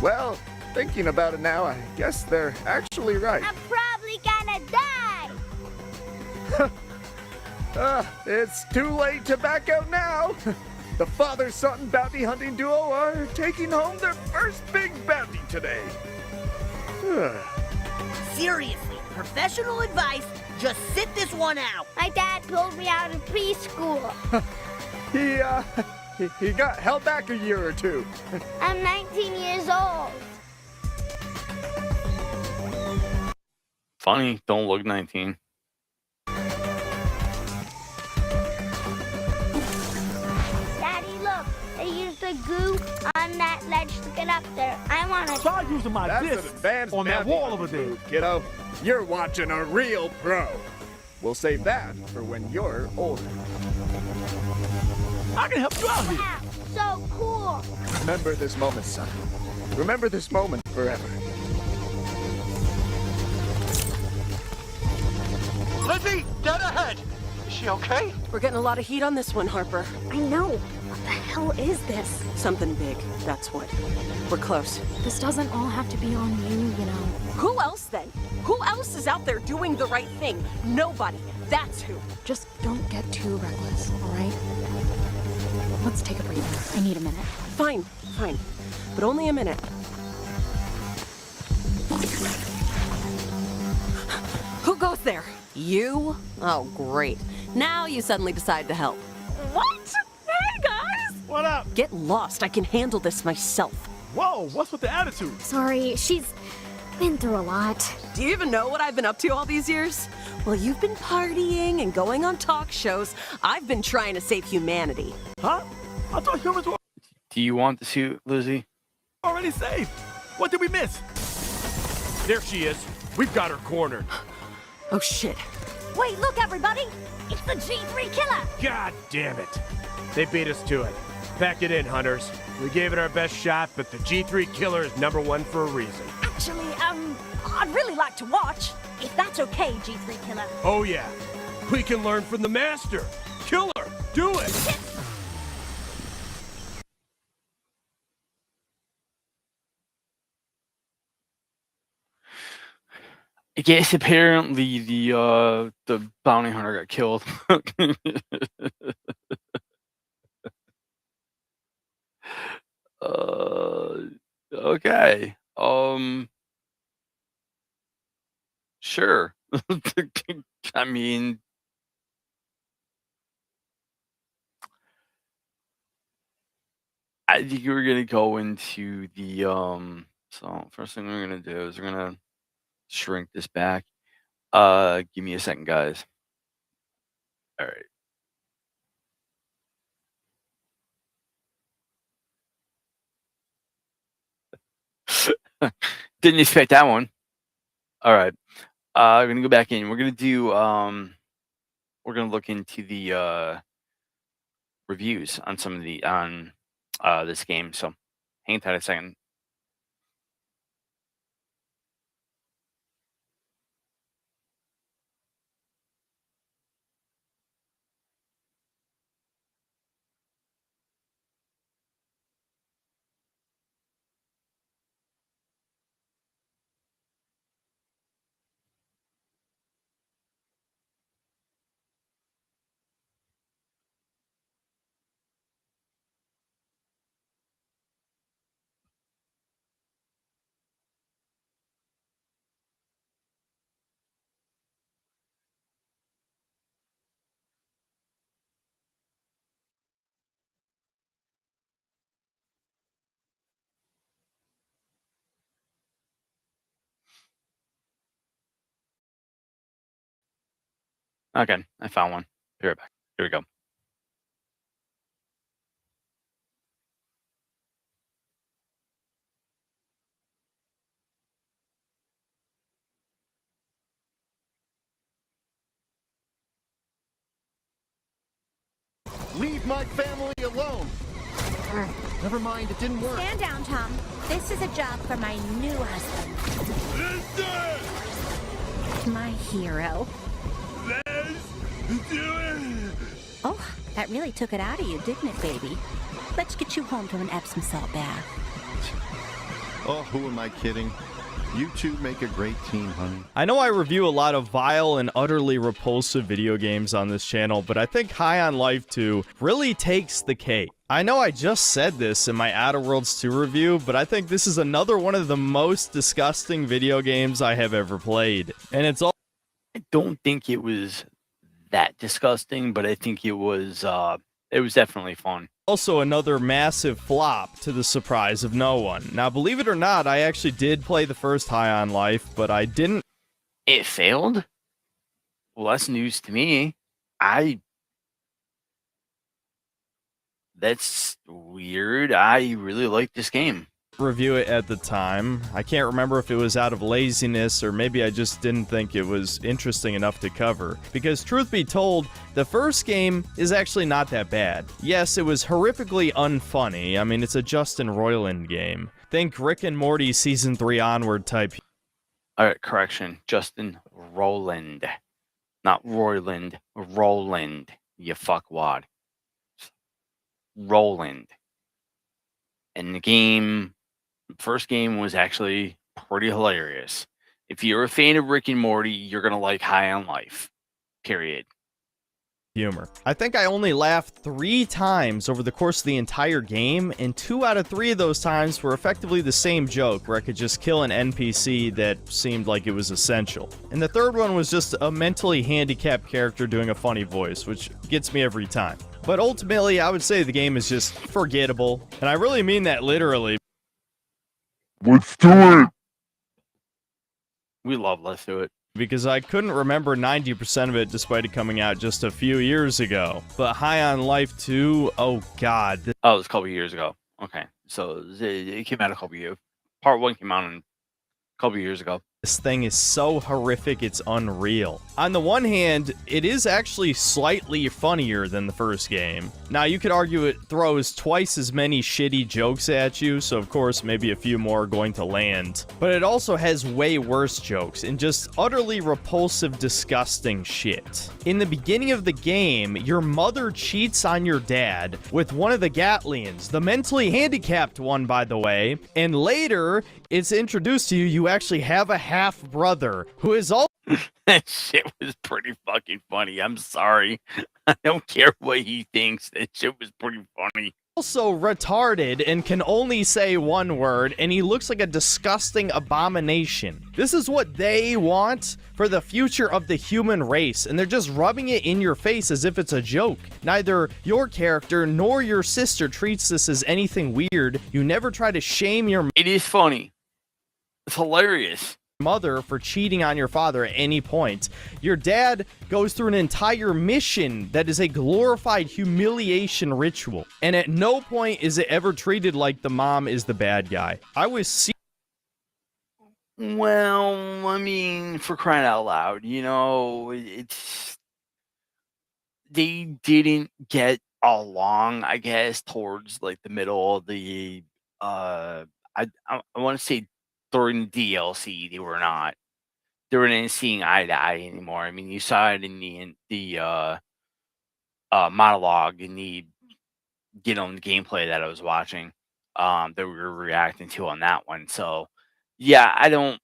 Well, thinking about it now, I guess they're actually right. I'm probably gonna die. It's too late to back out now. The father-son bounty hunting duo are taking home their first big bounty today. Seriously, professional advice, just sit this one out. My dad pulled me out of preschool. He got held back a year or two. I'm 19 years old. Funny, don't look 19. goo on that ledge to get up there. I want to... Try using my That's an disc advanced on that bounty wall hunter over there. move, kiddo. You're watching a real pro. We'll save that for when you're older. I can help you out here. Wow, so cool. Remember this moment, son. Remember this moment forever. Lizzie, dead ahead. Is she okay? We're getting a lot of heat on this one, Harper. I know. What the hell is this? Something big, that's what. We're close. This doesn't all have to be on you, you know. Who else then? Who else is out there doing the right thing? Nobody. That's who. Just don't get too reckless, all right? Let's take a breather. I need a minute. Fine, fine. But only a minute. Who goes there? You? Oh, great. Now you suddenly decide to help. What? Hey, guys! What up? Get lost. I can handle this myself. Whoa, what's with the attitude? Sorry, she's been through a lot. Do you even know what I've been up to all these years? Well, you've been partying and going on talk shows. I've been trying to save humanity. Huh? I thought humans were Do you want the suit, Lizzie? already saved. What did we miss? There she is. We've got her cornered. Oh, shit. Wait, look, everybody! It's the G3 killer! God damn it. They beat us to it. Pack it in, hunters. We gave it our best shot, but the G3 killer is #1 for a reason. Actually, I'd really like to watch. If that's okay, G3 killer. Oh yeah. We can learn from the master. Kill her. Do it. I guess apparently the bounty hunter got killed. Okay. Sure. I mean, I think we're gonna go into the so first thing we're gonna do is we're gonna shrink this back. Give me a second, guys. All right. Didn't expect that one. All right. We're gonna go back in. We're gonna do we're gonna look into the reviews on some of the on this game. So hang tight a second. Okay, I found one. Be right back. Here we go. Leave my family alone. Never mind, it didn't work. Stand down, Tom. This is a job for my new husband. My hero. Let's do it. Oh, that really took it out of you, didn't it, baby? Let's get you home to an Epsom salt bath. Oh, who am I kidding? You two make a great team, honey. I know I review a lot of vile and utterly repulsive video games on this channel, but I think High on Life 2 really takes the cake. I know I just said this in my Outer Worlds 2 review, but I think this is another one of the most disgusting video games I have ever played. And it's all... I don't think it was that disgusting, but I think it was definitely fun. Also another massive flop to the surprise of no one. Now, believe it or not, I actually did play the first High on Life, but I didn't... It failed? Well, that's news to me. that's weird. I really like this game. Review it at the time. I can't remember if it was out of laziness or maybe I just didn't think it was interesting enough to cover. Because truth be told, the first game is actually not that bad. Yes, it was horrifically unfunny. I mean, it's a Justin Roiland game. Think Rick and Morty Season 3 onward type. Alright, correction. Justin Roiland. Not Roiland. Roland. You fuckwad. Roland. And the game... First game was actually pretty hilarious. If you're a fan of Rick and Morty, you're gonna like High on Life. Period. Humor. I think I only laughed 3 times over the course of the entire game, and 2 out of 3 of those times were effectively the same joke, where I could just kill an NPC that seemed like it was essential. And the third one was just a mentally handicapped character doing a funny voice, which gets me every time. But ultimately, I would say the game is just forgettable, and I really mean that literally. Let's do it! We love Let's Do It. Because I couldn't remember 90% of it despite it coming out just a few years ago. But High on Life 2, oh god. Oh, it was a couple years ago. Okay, so it came out a couple years. Part 1 came out a couple years ago. This thing is so horrific, it's unreal. On the one hand, it is actually slightly funnier than the first game. Now, you could argue it throws twice as many shitty jokes at you, so of course, maybe a few more are going to land. But it also has way worse jokes, and just utterly repulsive, disgusting shit. In the beginning of the game, your mother cheats on your dad with one of the Gatlians, the mentally handicapped one, by the way, and later, it's introduced to you, you actually have a half-brother who is all That shit was pretty fucking funny. I'm sorry. I don't care what he thinks. That shit was pretty funny. also retarded and can only say one word, and he looks like a disgusting abomination. This is what they want for the future of the human race, and they're just rubbing it in your face as if it's a joke. Neither your character nor your sister treats this as anything weird. You never try to shame your... It is funny. It's hilarious. Mother for cheating on your father at any point. Your dad goes through an entire mission that is a glorified humiliation ritual, and at no point is it ever treated like the mom is the bad guy. I was Well, I mean, for crying out loud, you know, it's... They didn't get along, I guess, towards, like, the middle of the... I want to say during DLC, they were not. They weren't seeing eye to eye anymore. I mean, you saw it in the monologue in the gameplay that I was watching, that we were reacting to on that one. So, yeah, I don't.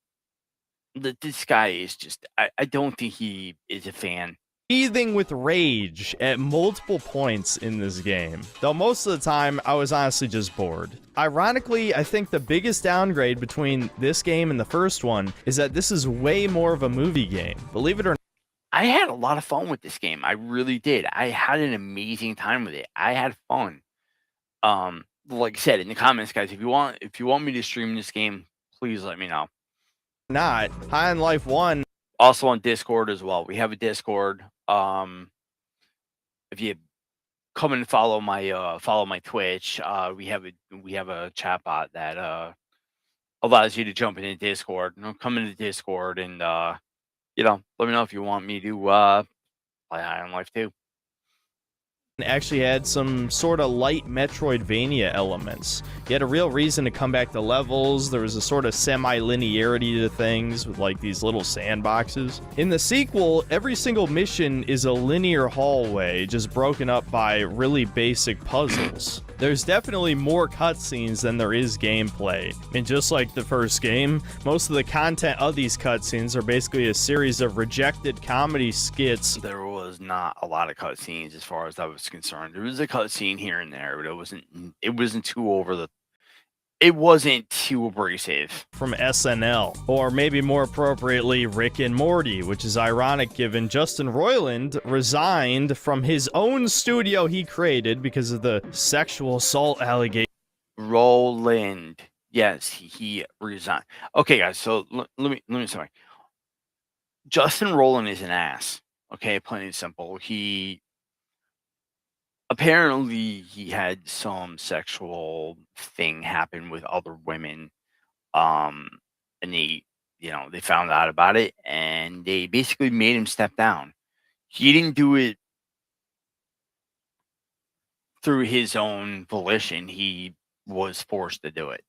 This guy is just. I don't think he is a fan. seething with rage at multiple points in this game, though most of the time I was honestly just bored. Ironically, I think the biggest downgrade between this game and the first one is that this is way more of a movie game. Believe it or not. I had a lot of fun with this game. I really did. I had an amazing time with it. I had fun. Like I said in the comments, guys, if you want me to stream this game, please let me know. Not High on Life 1. Also on Discord as well. We have a Discord. If you come and follow my Twitch, we have a chat bot that allows you to jump into Discord. Come into Discord and let me know if you want me to play High on Life 2. Actually had some sort of light Metroidvania elements. You had a real reason to come back to levels. There was a sort of semi-linearity to things with like these little sandboxes. In the sequel, every single mission is a linear hallway just broken up by really basic puzzles. There's definitely more cutscenes than there is gameplay. And just like the first game, most of the content of these cutscenes are basically a series of rejected comedy skits. There was not a lot of cutscenes as far as I was concerned. There was a cutscene here and there, but it wasn't too abrasive. From SNL, or maybe more appropriately, Rick and Morty, which is ironic given Justin Roiland resigned from his own studio he created because of the sexual assault allegation. Roland, yes, he resigned. Okay, guys, so let me sorry. Justin Roiland is an ass. Okay, plain and simple. apparently he had some sexual thing happen with other women, and they found out about it, and they basically made him step down. He didn't do it through his own volition. He was forced to do it.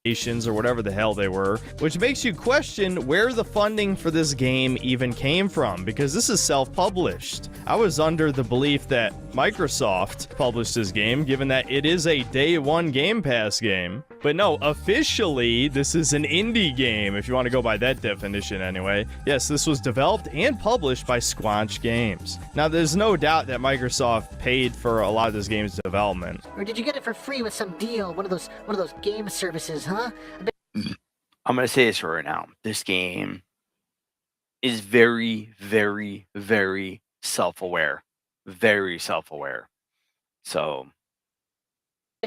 Or whatever the hell they were, which makes you question where the funding for this game even came from, because this is self-published. I was under the belief that Microsoft published this game, given that it is a day one Game Pass game. But no, officially, this is an indie game, if you want to go by that definition anyway. Yes, this was developed and published by Squanch Games. Now, there's no doubt that Microsoft paid for a lot of this game's development. Or did you get it for free with some deal? One of those game services, huh? I'm going to say this right now. This game is very, very, very self-aware. Very self-aware. So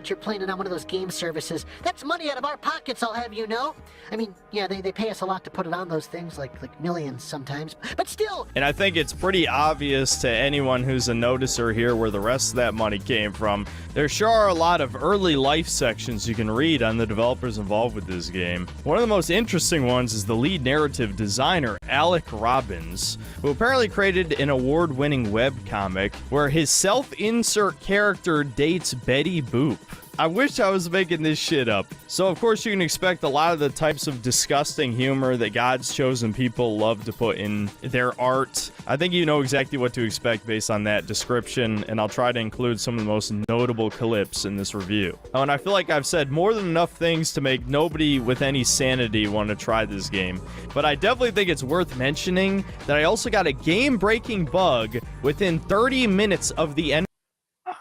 You're playing it on one of those game services. That's money out of our pockets, I'll have you know. I mean, yeah, they pay us a lot to put it on those things, like millions sometimes. But still. And I think it's pretty obvious to anyone who's a noticer here where the rest of that money came from. There sure are a lot of early life sections you can read on the developers involved with this game. One of the most interesting ones is the lead narrative designer, Alec Robbins, who apparently created an award-winning webcomic where his self-insert character dates Betty Boop. I wish I was making this shit up. So of course you can expect a lot of the types of disgusting humor that God's chosen people love to put in their art. I think you know exactly what to expect based on that description, and I'll try to include some of the most notable clips in this review. Oh, and I feel like I've said more than enough things to make nobody with any sanity want to try this game, but I definitely think it's worth mentioning that I also got a game-breaking bug within 30 minutes of the end.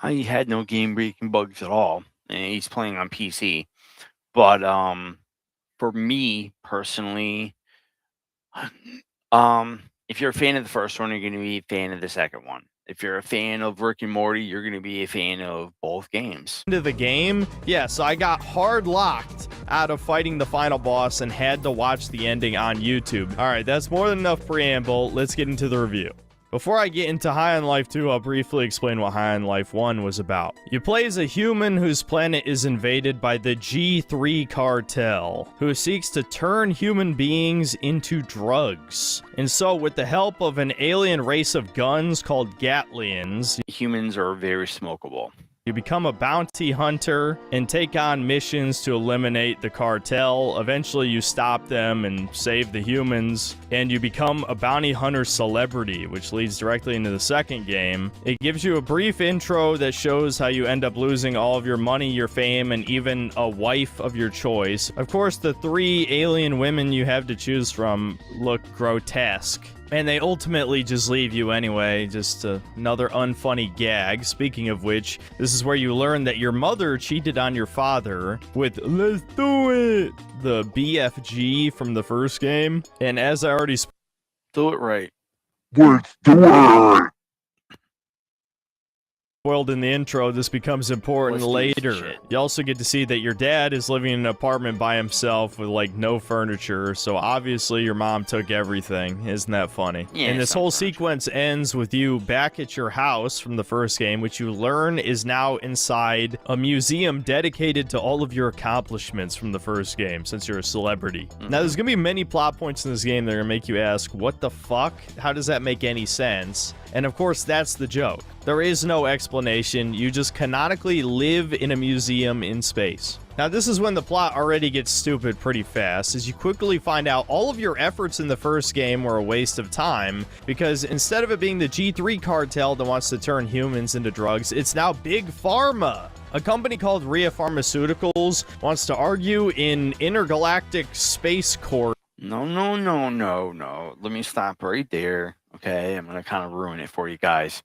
I had no game-breaking bugs at all. And he's playing on PC. But for me personally, if you're a fan of the first one, you're going to be a fan of the second one. If you're a fan of Rick and Morty, you're going to be a fan of both games. Into the game, yeah, so I got hard locked out of fighting the final boss and had to watch the ending on YouTube. All right, that's more than enough preamble. Let's get into the review. Before I get into High on Life 2, I'll briefly explain what High on Life 1 was about. You play as a human whose planet is invaded by the G3 cartel, who seeks to turn human beings into drugs. And so, with the help of an alien race of guns called Gatlians, humans are very smokable. You become a bounty hunter and take on missions to eliminate the cartel. Eventually, you stop them and save the humans, and you become a bounty hunter celebrity, which leads directly into the second game. It gives you a brief intro that shows how you end up losing all of your money, your fame, and even a wife of your choice. Of course, the 3 alien women you have to choose from look grotesque. And they ultimately just leave you anyway, just another unfunny gag. Speaking of which, this is where you learn that your mother cheated on your father with "Let's do it!" the BFG from the first game. And as I already do it right. Let's do it! Spoiled in the intro, this becomes important later. You also get to see that your dad is living in an apartment by himself with like no furniture, so obviously your mom took everything. Isn't that funny? Yeah, and this whole sequence ends with you back at your house from the first game, which you learn is now inside a museum dedicated to all of your accomplishments from the first game, since you're a celebrity. Now there's gonna be many plot points in this game that are gonna make you ask, what the fuck? How does that make any sense? And of course, that's the joke. There is no explanation. You just canonically live in a museum in space. Now, this is when the plot already gets stupid pretty fast, as you quickly find out all of your efforts in the first game were a waste of time, because instead of it being the G3 cartel that wants to turn humans into drugs, it's now Big Pharma. A company called Rhea Pharmaceuticals wants to argue in intergalactic space court. No. Let me stop right there. Okay, I'm gonna kind of ruin it for you guys.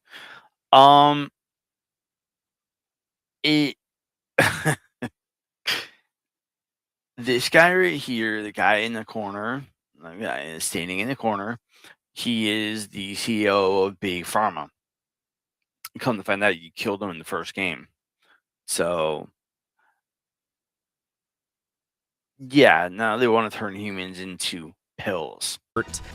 This guy right here, the guy in the corner, the guy standing in the corner, he is the CEO of Big Pharma. Come to find out, you killed him in the first game. So, yeah, now they want to turn humans into pills.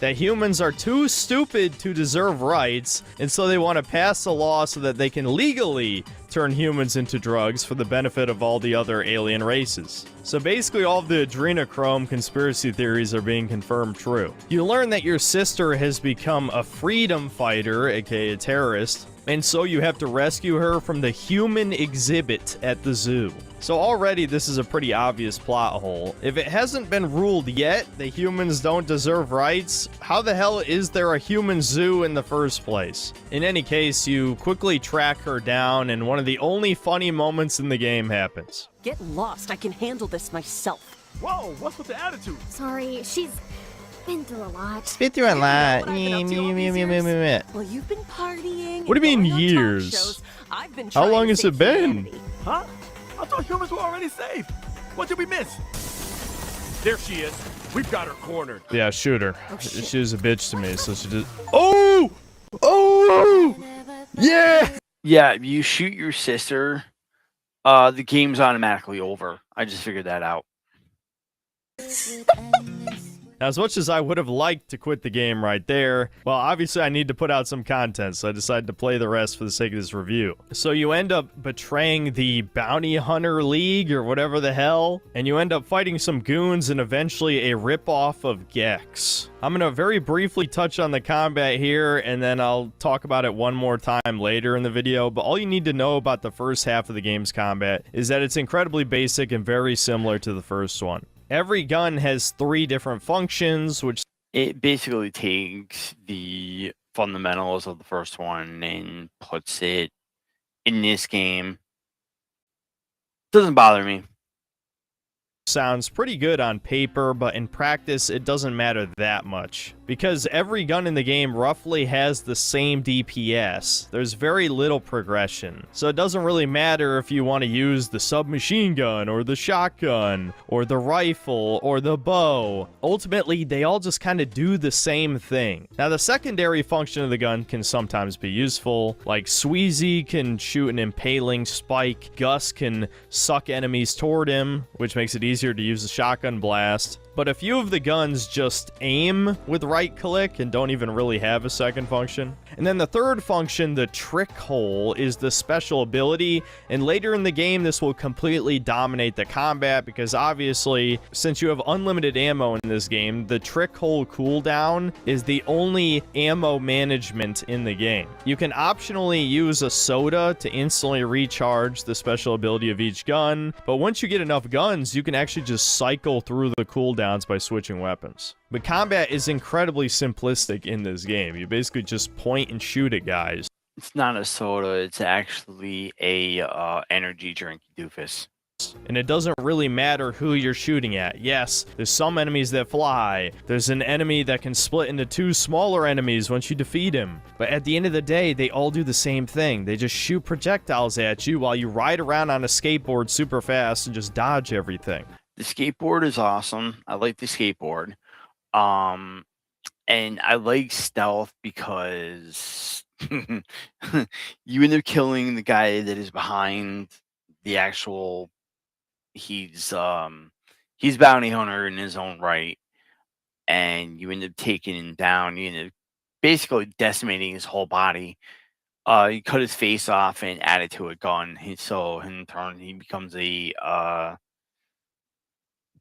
That humans are too stupid to deserve rights, and so they want to pass a law so that they can legally turn humans into drugs for the benefit of all the other alien races. So basically all of the adrenochrome conspiracy theories are being confirmed true. You learn that your sister has become a freedom fighter, aka a terrorist, and so you have to rescue her from the human exhibit at the zoo. So already this is a pretty obvious plot hole. If it hasn't been ruled yet that humans don't deserve rights, how the hell is there a human zoo in the first place? In any case, you quickly track her down, and one of the only funny moments in the game happens. Get lost, I can handle this myself. Whoa, what's with the attitude? Sorry, she's been through a lot. Been through a lot. Well, you've been partying. What do you mean and going on talk years? shows. I've been How trying long to has save it been? humanity. Huh? I thought humans were already safe. What did we miss? There she is. We've got her cornered. Yeah, shoot her. She was a bitch to me, so she just... Oh! Oh! Yeah! Yeah, if you shoot your sister, the game's automatically over. I just figured that out. Now, as much as I would have liked to quit the game right there, well, obviously I need to put out some content, so I decided to play the rest for the sake of this review. So you end up betraying the Bounty Hunter League, or whatever the hell, and you end up fighting some goons and eventually a ripoff of Gex. I'm going to very briefly touch on the combat here, and then I'll talk about it one more time later in the video, but all you need to know about the first half of the game's combat is that it's incredibly basic and very similar to the first one. Every gun has 3 different functions, which... It basically takes the fundamentals of the first one and puts it in this game. Doesn't bother me. Sounds pretty good on paper, but in practice it doesn't matter that much. Because every gun in the game roughly has the same DPS, there's very little progression. So it doesn't really matter if you want to use the submachine gun, or the shotgun, or the rifle, or the bow. Ultimately, they all just kind of do the same thing. Now, the secondary function of the gun can sometimes be useful, like Sweezy can shoot an impaling spike, Gus can suck enemies toward him, which makes it easier to use the shotgun blast. But a few of the guns just aim with right click and don't even really have a second function. And then the third function, the trick hole, is the special ability, and later in the game this will completely dominate the combat because obviously, since you have unlimited ammo in this game, the trick hole cooldown is the only ammo management in the game. You can optionally use a soda to instantly recharge the special ability of each gun, but once you get enough guns, you can actually just cycle through the cooldowns by switching weapons. But combat is incredibly simplistic in this game. You basically just point and shoot at guys. It's not a soda, it's actually a energy drink, doofus. And it doesn't really matter who you're shooting at. Yes, there's some enemies that fly. There's an enemy that can split into 2 smaller enemies once you defeat him. But at the end of the day, they all do the same thing. They just shoot projectiles at you while you ride around on a skateboard super fast and just dodge everything. The skateboard is awesome. I like the skateboard. And I like stealth because you end up killing the guy that is behind the actual... He's bounty hunter in his own right, and you end up taking him down. You end up basically decimating his whole body. You cut his face off and add it to a gun. So in turn, he becomes a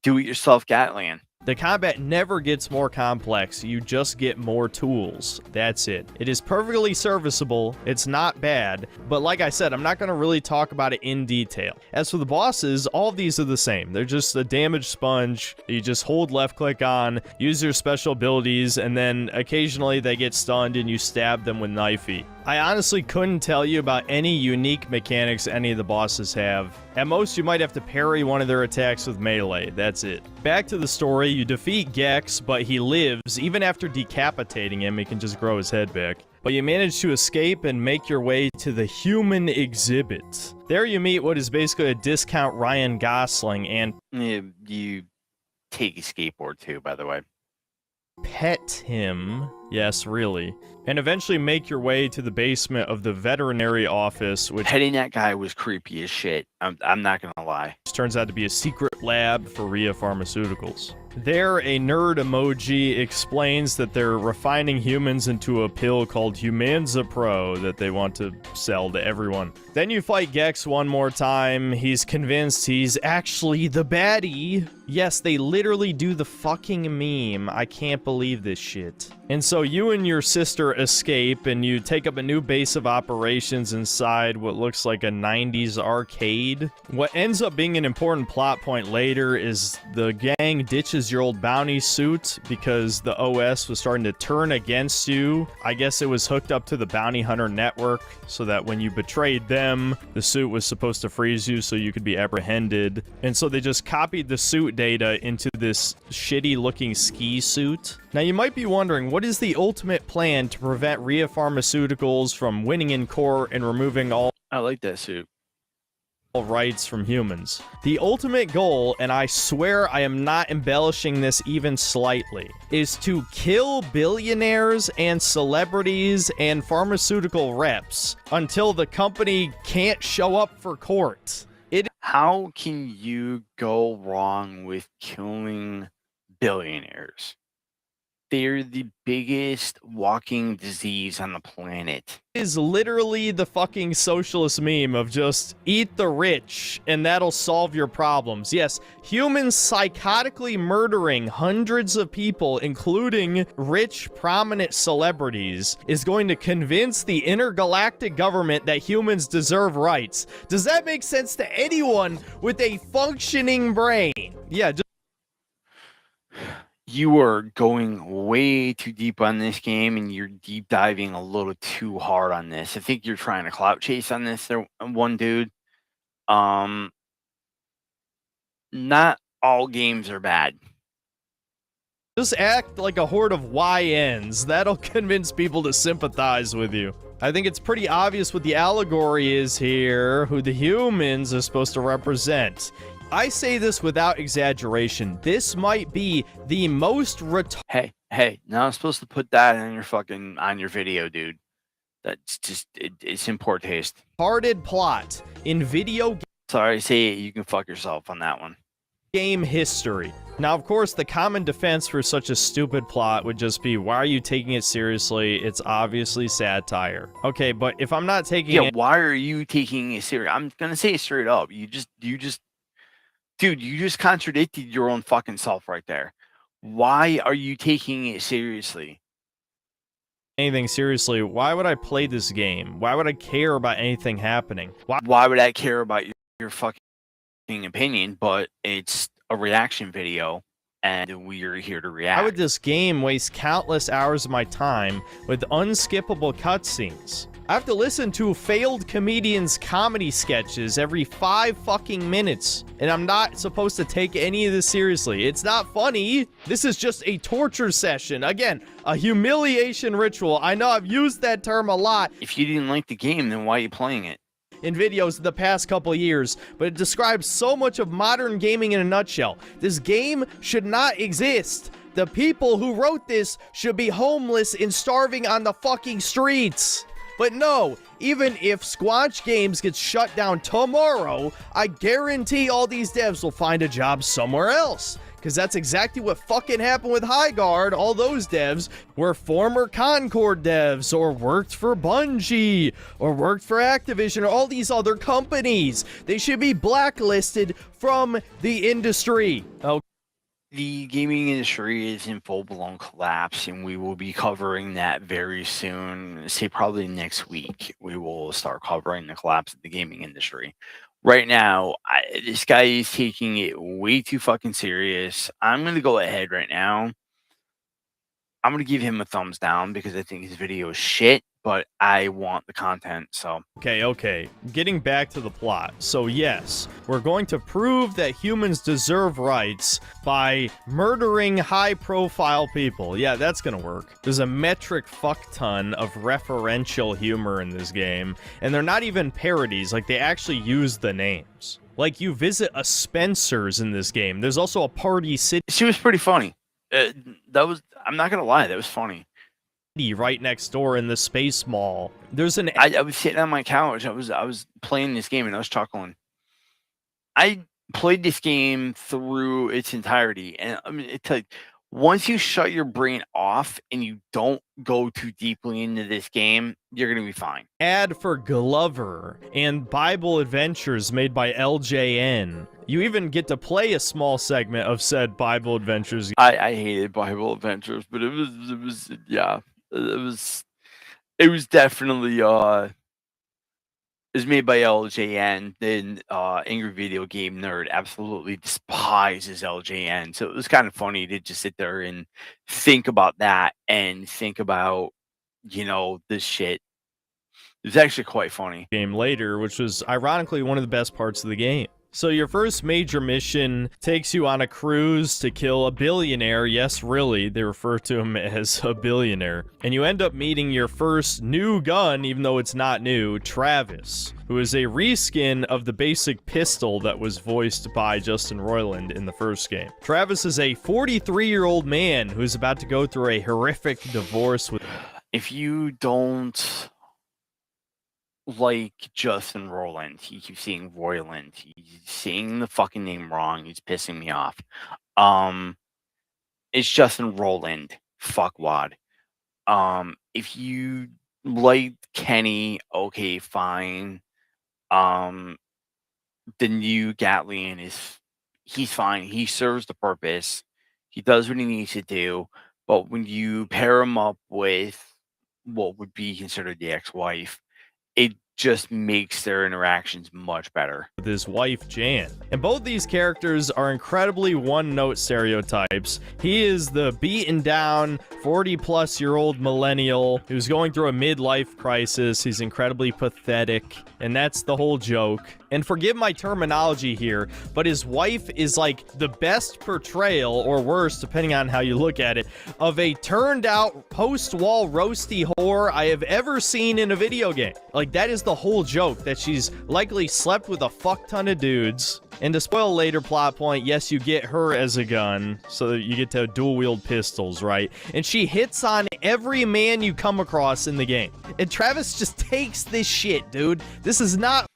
do-it-yourself Gatling. The combat never gets more complex, you just get more tools. That's it. It is perfectly serviceable, it's not bad, but like I said, I'm not going to really talk about it in detail. As for the bosses, all of these are the same. They're just a damage sponge. You just hold left click on, use your special abilities, and then occasionally they get stunned and you stab them with knifey. I honestly couldn't tell you about any unique mechanics any of the bosses have. At most, you might have to parry one of their attacks with melee, that's it. Back to the story, you defeat Gex, but he lives. Even after decapitating him, he can just grow his head back. But you manage to escape and make your way to the human exhibit. There you meet what is basically a discount Ryan Gosling and... You take a skateboard too, by the way. pet him. Yes, really. And eventually make your way to the basement of the veterinary office, which Petting that guy was creepy as shit. I'm not gonna lie. turns out to be a secret lab for Rhea Pharmaceuticals. There, a nerd emoji explains that they're refining humans into a pill called Humanza Pro that they want to sell to everyone. Then you fight Gex one more time. He's convinced he's actually the baddie. Yes, they literally do the fucking meme. I can't believe this shit. And so you and your sister escape, and you take up a new base of operations inside what looks like a 90s arcade. What ends up being an important plot point later is the gang ditches your old bounty suit because the OS was starting to turn against you. I guess it was hooked up to the bounty hunter network so that when you betrayed them, the suit was supposed to freeze you so you could be apprehended. And so they just copied the suit data into this shitty looking ski suit. Now you might be wondering, what is the ultimate plan to prevent Rhea Pharmaceuticals from winning in court and removing all I like that suit. rights from humans? The ultimate goal, and I swear I am not embellishing this even slightly, is to kill billionaires and celebrities and pharmaceutical reps until the company can't show up for court. How can you go wrong with killing billionaires? They're the biggest walking disease on the planet. Is literally the fucking socialist meme of just eat the rich and that'll solve your problems. Yes, humans psychotically murdering hundreds of people, including rich, prominent celebrities, is going to convince the intergalactic government that humans deserve rights. Does that make sense to anyone with a functioning brain? Yeah, just You are going way too deep on this game, and you're deep diving a little too hard on this. I think you're trying to clout chase on this there, one dude. Not all games are bad. just act like a horde of YNs. That'll convince people to sympathize with you. I think it's pretty obvious what the allegory is here, who the humans are supposed to represent. I say this without exaggeration. This might be the most Hey, now I'm supposed to put that on your video, dude. That's just, it's in poor taste. retarded plot in video Sorry, say it, you can fuck yourself on that one. Game history. Now, of course, the common defense for such a stupid plot would just be, why are you taking it seriously? It's obviously satire. Okay, but if I'm not taking it... why are you taking it serious? I'm gonna say it straight up. Dude, you just contradicted your own fucking self right there. Why are you taking it seriously? Anything seriously, why would I play this game? Why would I care about anything happening? Why would I care about your fucking opinion? But it's a reaction video, and we're here to react. Why would this game waste countless hours of my time with unskippable cutscenes? I have to listen to failed comedians' comedy sketches every 5 fucking minutes, and I'm not supposed to take any of this seriously. It's not funny. This is just a torture session. Again, a humiliation ritual. I know I've used that term a lot. If you didn't like the game, then why are you playing it? In videos the past couple years, but it describes so much of modern gaming in a nutshell. This game should not exist. The people who wrote this should be homeless and starving on the fucking streets. But no, even if Squanch Games gets shut down tomorrow, I guarantee all these devs will find a job somewhere else. Because that's exactly what fucking happened with Highguard. All those devs were former Concord devs, or worked for Bungie, or worked for Activision, or all these other companies. They should be blacklisted from the industry. Okay. The gaming industry is in full-blown collapse, and we will be covering that very soon. Say probably next week, we will start covering the collapse of the gaming industry. Right now, this guy is taking it way too fucking serious. I'm going to go ahead right now. I'm going to give him a thumbs down because I think his video is shit, but I want the content, so. Okay. Getting back to the plot. So yes, we're going to prove that humans deserve rights by murdering high-profile people. Yeah, that's gonna work. There's a metric fuck ton of referential humor in this game, and they're not even parodies, like they actually use the names. Like, you visit a Spencer's in this game. There's also a Party City. She was pretty funny. That was, I'm not gonna lie, that was funny. Right next door in the Space Mall. There's an. I was sitting on my couch. I was playing this game and I was chuckling. I played this game through its entirety, and I mean, it's like once you shut your brain off and you don't go too deeply into this game, you're gonna be fine. Ad for Glover and Bible Adventures made by LJN. You even get to play a small segment of said Bible Adventures. I hated Bible Adventures, but it was yeah, it was definitely it was made by LJN. Then Angry Video Game Nerd absolutely despises LJN, so it was kind of funny to just sit there and think about that and think about, this shit. It was actually quite funny. Game later, which was ironically one of the best parts of the game. So your first major mission takes you on a cruise to kill a billionaire. Yes, really, they refer to him as a billionaire. And you end up meeting your first new gun, even though it's not new, Travis, who is a reskin of the basic pistol that was voiced by Justin Roiland in the first game. Travis is a 43-year-old man who's about to go through a horrific divorce with... If you don't like Justin Roiland, he keeps saying Roiland. He's saying the fucking name wrong. He's pissing me off. It's Justin Roiland. Fuckwad. If you like Kenny, okay, fine. The new Gatlian he's fine. He serves the purpose. He does what he needs to do. But when you pair him up with what would be considered the ex-wife, it just makes their interactions much better. With his wife, Jan. And both these characters are incredibly one-note stereotypes. He is the beaten down 40-plus-year-old millennial who's going through a midlife crisis. He's incredibly pathetic, and that's the whole joke. And forgive my terminology here, but his wife is like the best portrayal, or worse, depending on how you look at it, of a turned-out post-wall roasty whore I have ever seen in a video game. Like, that is the whole joke, that she's likely slept with a fuck ton of dudes. And to spoil a later plot point, yes, you get her as a gun, so that you get to dual-wield pistols, right? And she hits on every man you come across in the game. And Travis just takes this shit, dude. This is not...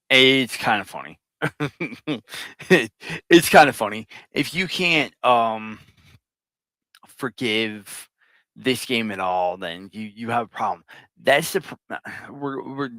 It's kind of funny. It's kind of funny. If you can't forgive this game at all, then you have a problem. That's the we're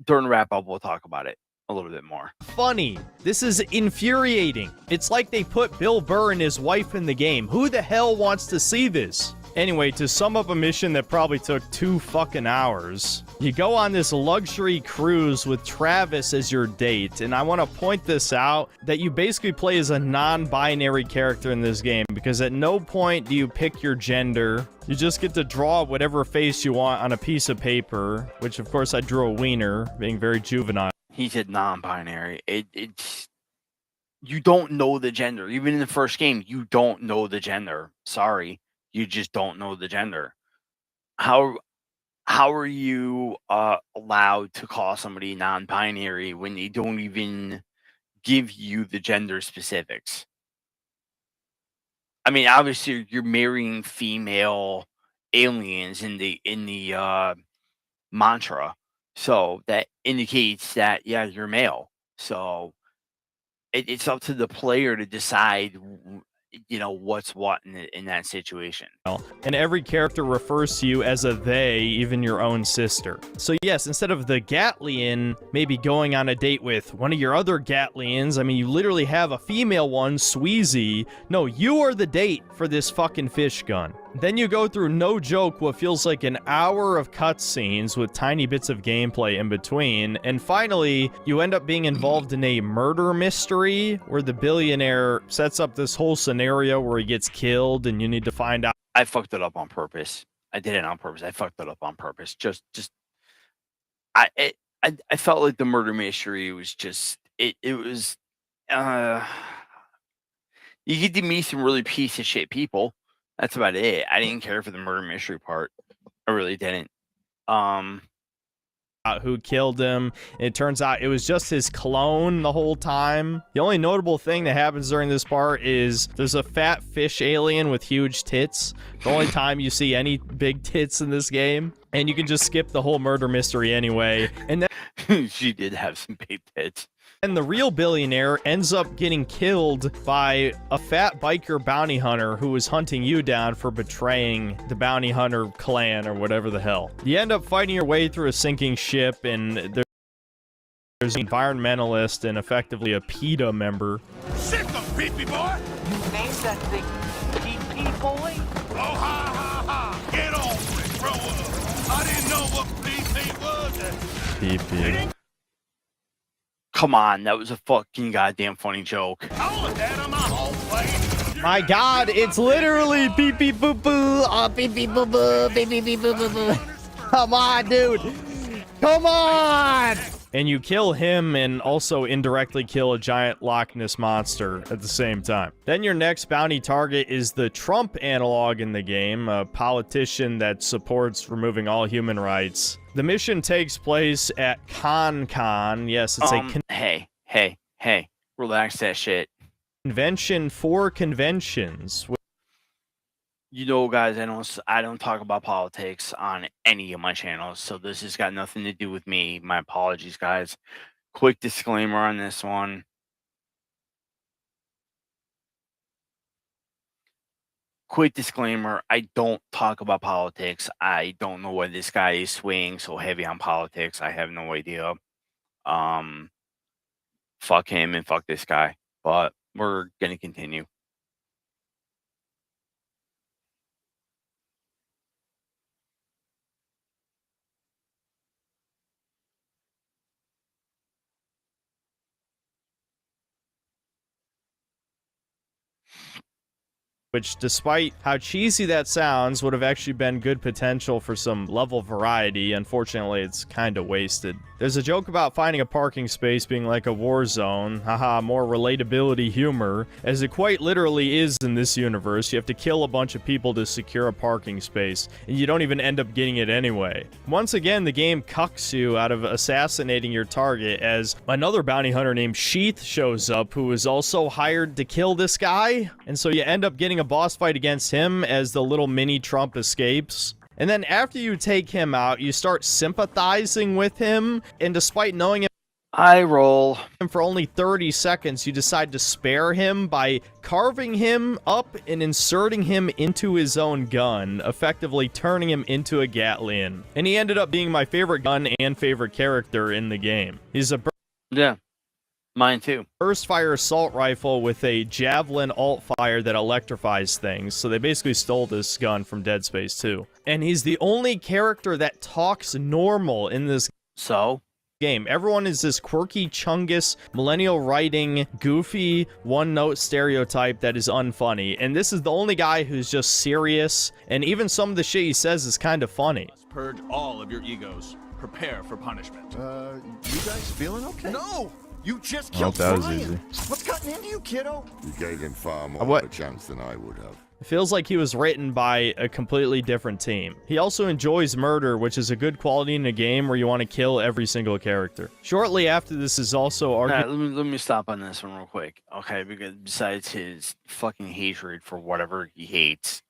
during the wrap up. We'll talk about it a little bit more. Funny. This is infuriating. It's like they put Bill Burr and his wife in the game. Who the hell wants to see this? Anyway, to sum up a mission that probably took 2 fucking hours, you go on this luxury cruise with Travis as your date, and I want to point this out, that you basically play as a non-binary character in this game, because at no point do you pick your gender. You just get to draw whatever face you want on a piece of paper, which of course I drew a wiener, being very juvenile. He said non-binary. It's you don't know the gender. Even in the first game, you don't know the gender. Sorry. You just don't know the gender. How are you allowed to call somebody non-binary when they don't even give you the gender specifics? I mean, obviously you're marrying female aliens in the mantra, so that indicates that you're male. So it's up to the player to decide what's what in that situation. And every character refers to you as a they, even your own sister. So yes, instead of the Gatlian maybe going on a date with one of your other Gatlians, I mean, you literally have a female one, Sweezy. No, you are the date for this fucking fish gun. Then you go through, no joke, what feels like an hour of cutscenes with tiny bits of gameplay in between, and finally, you end up being involved in a murder mystery where the billionaire sets up this whole scenario where he gets killed and you need to find out. I fucked it up on purpose. I did it on purpose. I fucked it up on purpose. I felt like the murder mystery was just it was you get to meet some really piece of shit people. That's about it. I didn't care for the murder mystery part. I really didn't. who killed him. It turns out it was just his clone the whole time. The only notable thing that happens during this part is there's a fat fish alien with huge tits. The only time you see any big tits in this game. And you can just skip the whole murder mystery anyway. And then she did have some big tits. And the real billionaire ends up getting killed by a fat biker bounty hunter who was hunting you down for betraying the bounty hunter clan or whatever the hell. You end up fighting your way through a sinking ship, and there's an environmentalist and effectively a PETA member. Sick of pee-pee boy! You named that thing pee-pee boy? Oh, ha, ha, ha! Get over it, grow up! I didn't know what pee-pee was. Pee-pee. Come on, that was a fucking goddamn funny joke. My God, it's literally beep beep boo boo, beep beep boo boo, beep beep beep boo boo boo. Come on, dude. Come on. And you kill him and also indirectly kill a giant Loch Ness monster at the same time. Then your next bounty target is the Trump analog in the game, a politician that supports removing all human rights. The mission takes place at Con. Yes, it's hey, relax that shit. Convention for conventions. You know, guys, I don't talk about politics on any of my channels, so this has got nothing to do with me. My apologies, guys. Quick disclaimer on this one. Quick disclaimer, I don't talk about politics. I don't know why this guy is swaying so heavy on politics. I have no idea. Fuck him and fuck this guy. But we're gonna continue. Which, despite how cheesy that sounds, would have actually been good potential for some level variety. Unfortunately, it's kind of wasted. There's a joke about finding a parking space being like a war zone. Haha, more relatability humor, as it quite literally is in this universe. You have to kill a bunch of people to secure a parking space, and you don't even end up getting it anyway. Once again, the game cucks you out of assassinating your target, as another bounty hunter named Sheath shows up, who is also hired to kill this guy, and so you end up getting a boss fight against him as the little mini Trump escapes. And then after you take him out, you start sympathizing with him, and despite knowing him I roll for only 30 seconds, you decide to spare him by carving him up and inserting him into his own gun, effectively turning him into a Gatlian. And he ended up being my favorite gun and favorite character in the game. He's a mine too. Burst fire assault rifle with a javelin alt fire that electrifies things. So they basically stole this gun from Dead Space 2. And he's the only character that talks normal in this game. Everyone is this quirky Chungus, millennial writing, goofy, one-note stereotype that is unfunny. And this is the only guy who's just serious. And even some of the shit he says is kind of funny. Purge all of your egos. Prepare for punishment. You guys feeling okay? No! You just Oh, killed that was Brian. easy. What's gotten into you, kiddo? You gave him far more What? of a chance than I would have. It feels like he was written by a completely different team. He also enjoys murder, which is a good quality in a game where you want to kill every single character. Shortly after this is also Let me stop on this one real quick. Okay, because besides his fucking hatred for whatever he hates,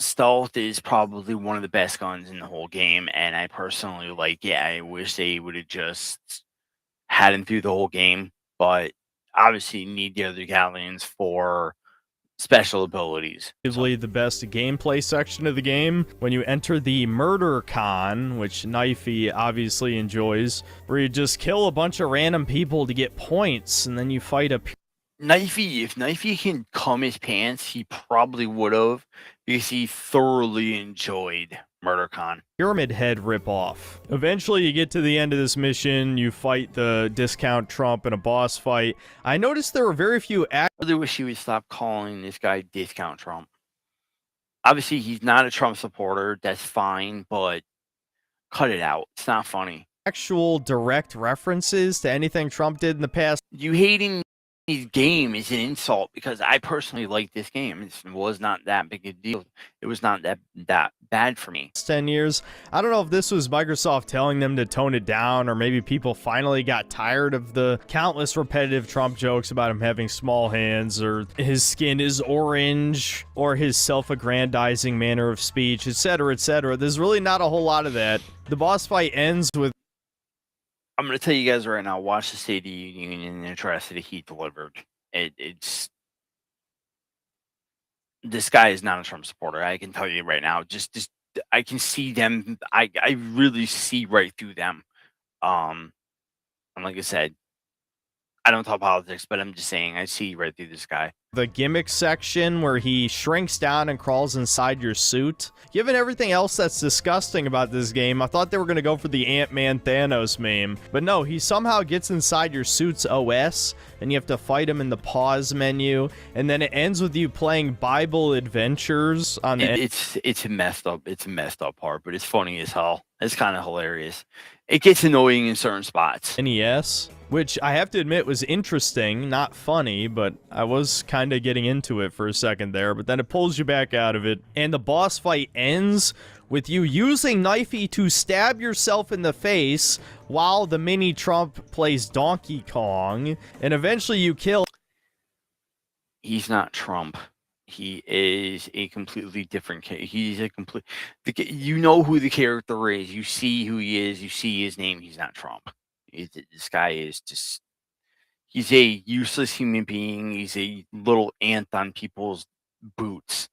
stealth is probably one of the best guns in the whole game, and I personally I wish they would have just had him through the whole game, but obviously you need the other Galleons for special abilities. Arguably the best gameplay section of the game when you enter the Murder Con, which Knifey obviously enjoys, where you just kill a bunch of random people to get points, and then you fight a Knifey, if Knifey can cum his pants, he probably would have, because he thoroughly enjoyed MurderCon. Pyramid Head ripoff. Eventually you get to the end of this mission, you fight the Discount Trump in a boss fight. I noticed there were very few I really wish he would stop calling this guy Discount Trump. Obviously, he's not a Trump supporter, that's fine, but cut it out. It's not funny. actual direct references to anything Trump did in the past. You hating game is an insult because I personally like this game. It was not that big a deal. It was not that bad for me. 10 years. I don't know if this was Microsoft telling them to tone it down, or maybe people finally got tired of the countless repetitive Trump jokes about him having small hands, or his skin is orange, or his self-aggrandizing manner of speech, etc., etc. There's really not a whole lot of that. The boss fight ends with... I'm going to tell you guys right now, watch the State of the Union and address that he delivered. It's... This guy is not a Trump supporter. I can tell you right now. Just I can see them. I really see right through them. And like I said, I don't talk politics, but I'm just saying I see right through this guy. The gimmick section where he shrinks down and crawls inside your suit. Given everything else that's disgusting about this game, I thought they were going to go for the Ant-Man Thanos meme. But no, he somehow gets inside your suit's OS, and you have to fight him in the pause menu. And then it ends with you playing Bible Adventures on the... It's a messed up part, but it's funny as hell. It's kind of hilarious. It gets annoying in certain spots. NES, which I have to admit was interesting, not funny, but I was kind of getting into it for a second there, but then it pulls you back out of it. And the boss fight ends with you using Knifey to stab yourself in the face while the mini Trump plays Donkey Kong, and eventually you kill... He's not Trump. He is a completely different character. He's a complete... You know who the character is. You see who he is. You see his name. He's not Trump. This guy is just... He's a useless human being. He's a little ant on people's boots.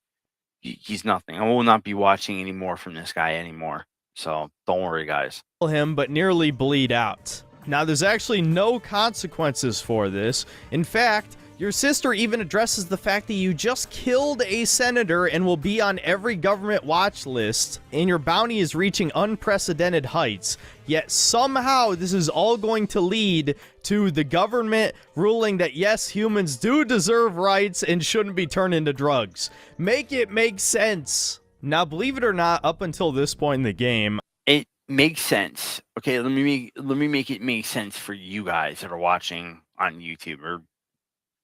He's nothing. I will not be watching any more from this guy anymore. So don't worry, guys. Him, but nearly bleed out. Now, there's actually no consequences for this. In fact, your sister even addresses the fact that you just killed a senator and will be on every government watch list, and your bounty is reaching unprecedented heights. Yet somehow this is all going to lead to the government ruling that yes, humans do deserve rights and shouldn't be turned into drugs. Make it make sense. Now, believe it or not, up until this point in the game, it makes sense. Okay, let me make it make sense for you guys that are watching on YouTube or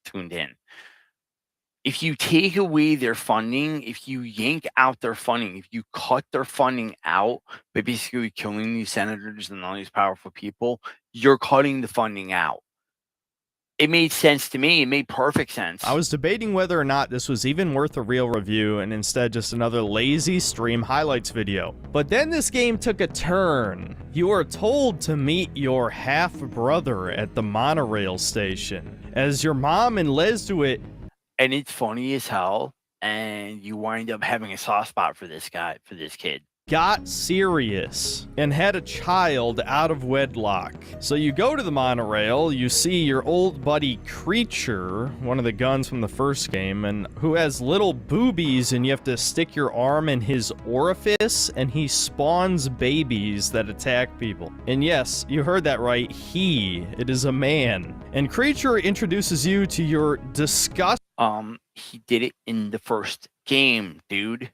tuned in. If you take away their funding, if you yank out their funding, if you cut their funding out by basically killing these senators and all these powerful people, you're cutting the funding out. It made sense to me. It made perfect sense. I was debating whether or not this was even worth a real review and instead just another lazy stream highlights video. But then this game took a turn. You are told to meet your half-brother at the monorail station, as your mom and Les do it. And it's funny as hell, and you wind up having a soft spot for this guy, for this kid. Got serious and had a child out of wedlock. So you go to the monorail, you see your old buddy Creature, one of the guns from the first game, and who has little boobies, and you have to stick your arm in his orifice, and he spawns babies that attack people. And yes, you heard that right, it is a man. And Creature introduces you to your disgusting... He did it in the first game, dude.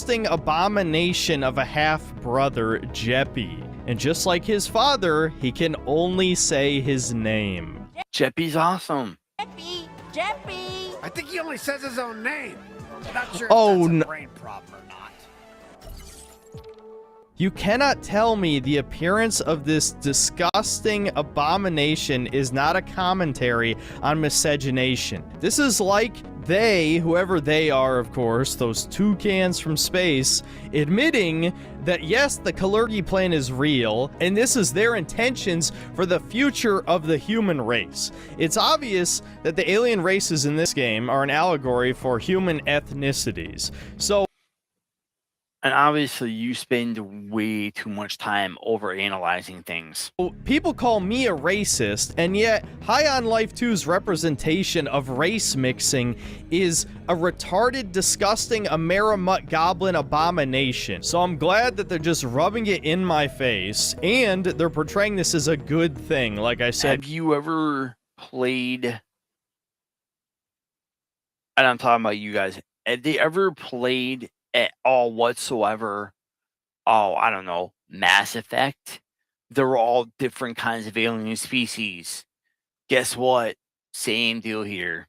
Abomination of a half-brother, Jeppy. And just like his father, he can only say his name. Jeppy's awesome. Jeppy! I think he only says his own name. Not sure Oh, if that's no. a brain problem or not. You cannot tell me the appearance of this disgusting abomination is not a commentary on miscegenation. This is like they, whoever they are, of course, those toucans from space, admitting that yes, the Kalergi plane is real, and this is their intentions for the future of the human race. It's obvious that the alien races in this game are an allegory for human ethnicities. So... And obviously, you spend way too much time over analyzing things. People call me a racist, and yet High on Life 2's representation of race mixing is a retarded, disgusting Amerimut goblin abomination. So I'm glad that they're just rubbing it in my face, and they're portraying this as a good thing, like I said. Have you ever played... And I'm talking about you guys. Have they ever played... at all whatsoever, I don't know, Mass Effect? They're all different kinds of alien species. Guess what? Same deal here.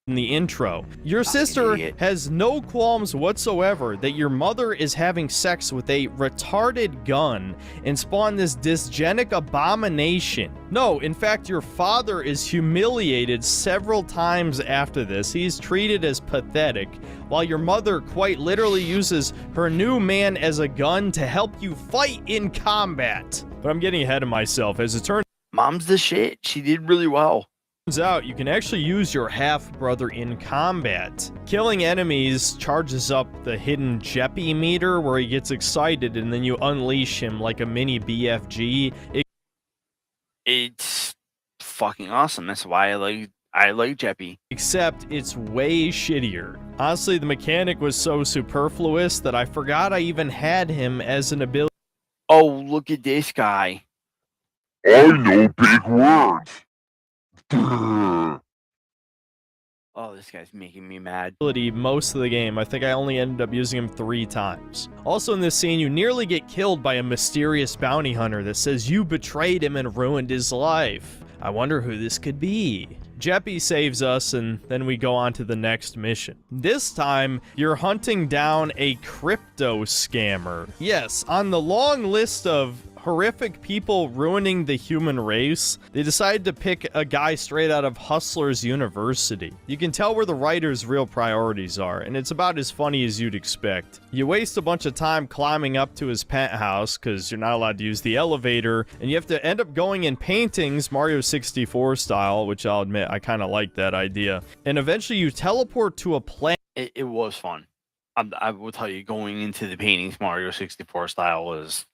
In the intro, your sister has no qualms whatsoever that your mother is having sex with a retarded gun and spawned this dysgenic abomination. No, in fact, your father is humiliated several times after this. He's treated as pathetic, while your mother quite literally uses her new man as a gun to help you fight in combat. But I'm getting ahead of myself. As it turns out, Mom's the shit. She did really well. Out, you can actually use your half-brother in combat. Killing enemies charges up the hidden Jeppy meter where he gets excited and then you unleash him like a mini BFG. It's fucking awesome. That's why I like Jeppy. Except it's way shittier. Honestly, the mechanic was so superfluous that I forgot I even had him as an ability. Oh, look at this guy. I know big words. Oh, this guy's making me mad. Most of the game. I think I only ended up using him 3 times. Also in this scene, you nearly get killed by a mysterious bounty hunter that says you betrayed him and ruined his life. I wonder who this could be. Jeppy saves us, and then we go on to the next mission. This time, you're hunting down a crypto scammer. Yes, on the long list of horrific people ruining the human race, they decided to pick a guy straight out of Hustlers University. You can tell where the writer's real priorities are, and it's about as funny as you'd expect. You waste a bunch of time climbing up to his penthouse, because you're not allowed to use the elevator, and you have to end up going in paintings, Mario 64 style, which I'll admit, I kind of like that idea. And eventually you teleport to a planet. It was fun. I will tell you, going into the paintings Mario 64 style was...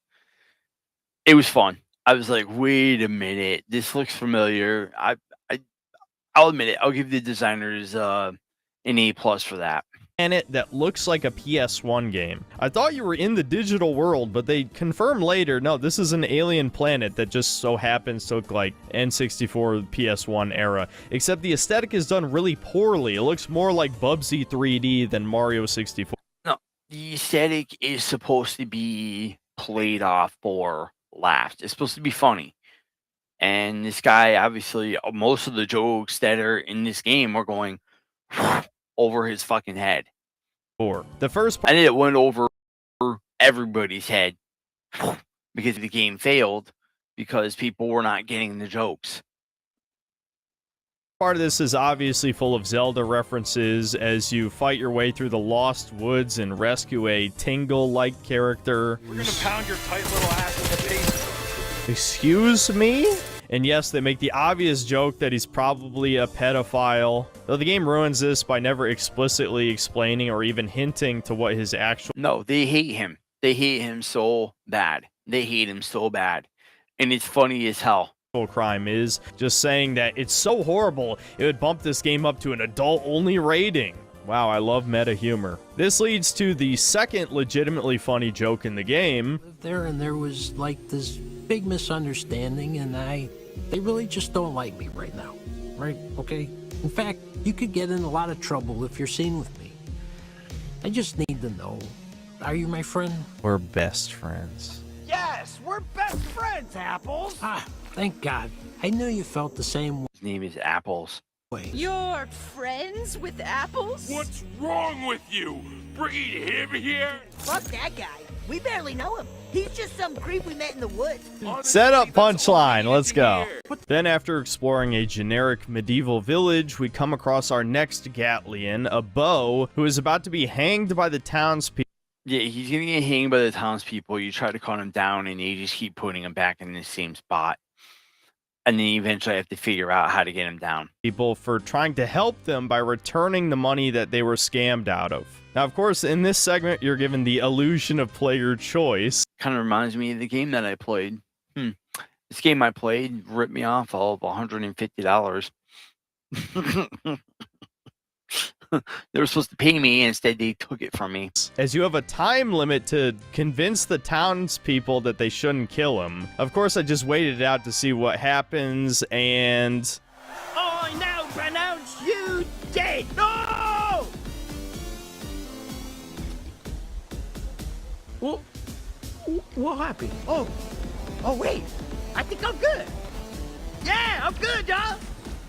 It was fun. I was like, wait a minute, this looks familiar. I'll admit it. I'll give the designers an A+ for that. Planet that looks like a PS1 game. I thought you were in the digital world, but they confirmed later, no, this is an alien planet that just so happens to look like N64 PS1 era. Except the aesthetic is done really poorly. It looks more like Bubsy 3D than Mario 64. No, the aesthetic is supposed to be played off for laughs. It's supposed to be funny. And this guy, obviously, most of the jokes that are in this game were going over his fucking head. The first part, and it went over everybody's head because the game failed because people were not getting the jokes. Part of this is obviously full of Zelda references as you fight your way through the Lost Woods and rescue a Tingle-like character. We're gonna pound your tight little ass with the paste. Excuse me? And yes, they make the obvious joke that he's probably a pedophile, though the game ruins this by never explicitly explaining or even hinting to what his actual... No, they hate him. They hate him so bad. They hate him so bad. And it's funny as hell. Crime is just saying that it's so horrible it would bump this game up to an adult-only rating. Wow, I love meta humor. This leads to the second legitimately funny joke in the game. There was like this big misunderstanding, and they really just don't like me right now, right? Okay. In fact, you could get in a lot of trouble if you're seen with me. I just need to know, are you my friend? We're best friends. Yes, we're best friends, Apples. Thank God. I knew you felt the same way. His name is Apples. You're friends with Apples? What's wrong with you? Bringing him here? Fuck that guy. We barely know him. He's just some creep we met in the woods. Set up punchline, let's go. Then after exploring a generic medieval village, we come across our next Gatlian, a Beau, who is about to be hanged by the townspeople. Yeah, he's gonna get hanged by the townspeople. You try to cut him down and they just keep putting him back in the same spot. And then you eventually have to figure out how to get him down. People for trying to help them by returning the money that they were scammed out of. Now, of course, in this segment, you're given the illusion of player choice. Kind of reminds me of the game that I played. This game I played ripped me off of $150. They were supposed to pay me, and instead they took it from me. As you have a time limit to convince the townspeople that they shouldn't kill him. Of course, I just waited it out to see what happens, and... I now pronounce you dead! No! What happened? Oh, wait. I think I'm good. Yeah, I'm good, y'all.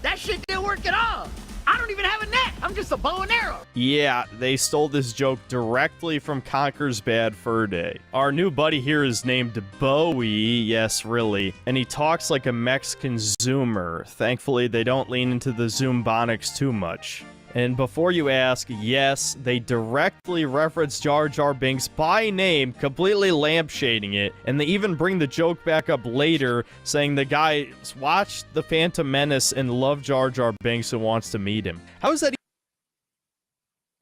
That shit didn't work at all. I don't even have a net. I'm just a bow and arrow. Yeah, they stole this joke directly from Conker's Bad Fur Day. Our new buddy here is named Bowie, yes, really, and he talks like a Mexican Zoomer. Thankfully, they don't lean into the Zoombonics too much. And before you ask, yes, they directly reference Jar Jar Binks by name, completely lampshading it, and they even bring the joke back up later, saying the guy watched The Phantom Menace and loved Jar Jar Binks and wants to meet him. How is that?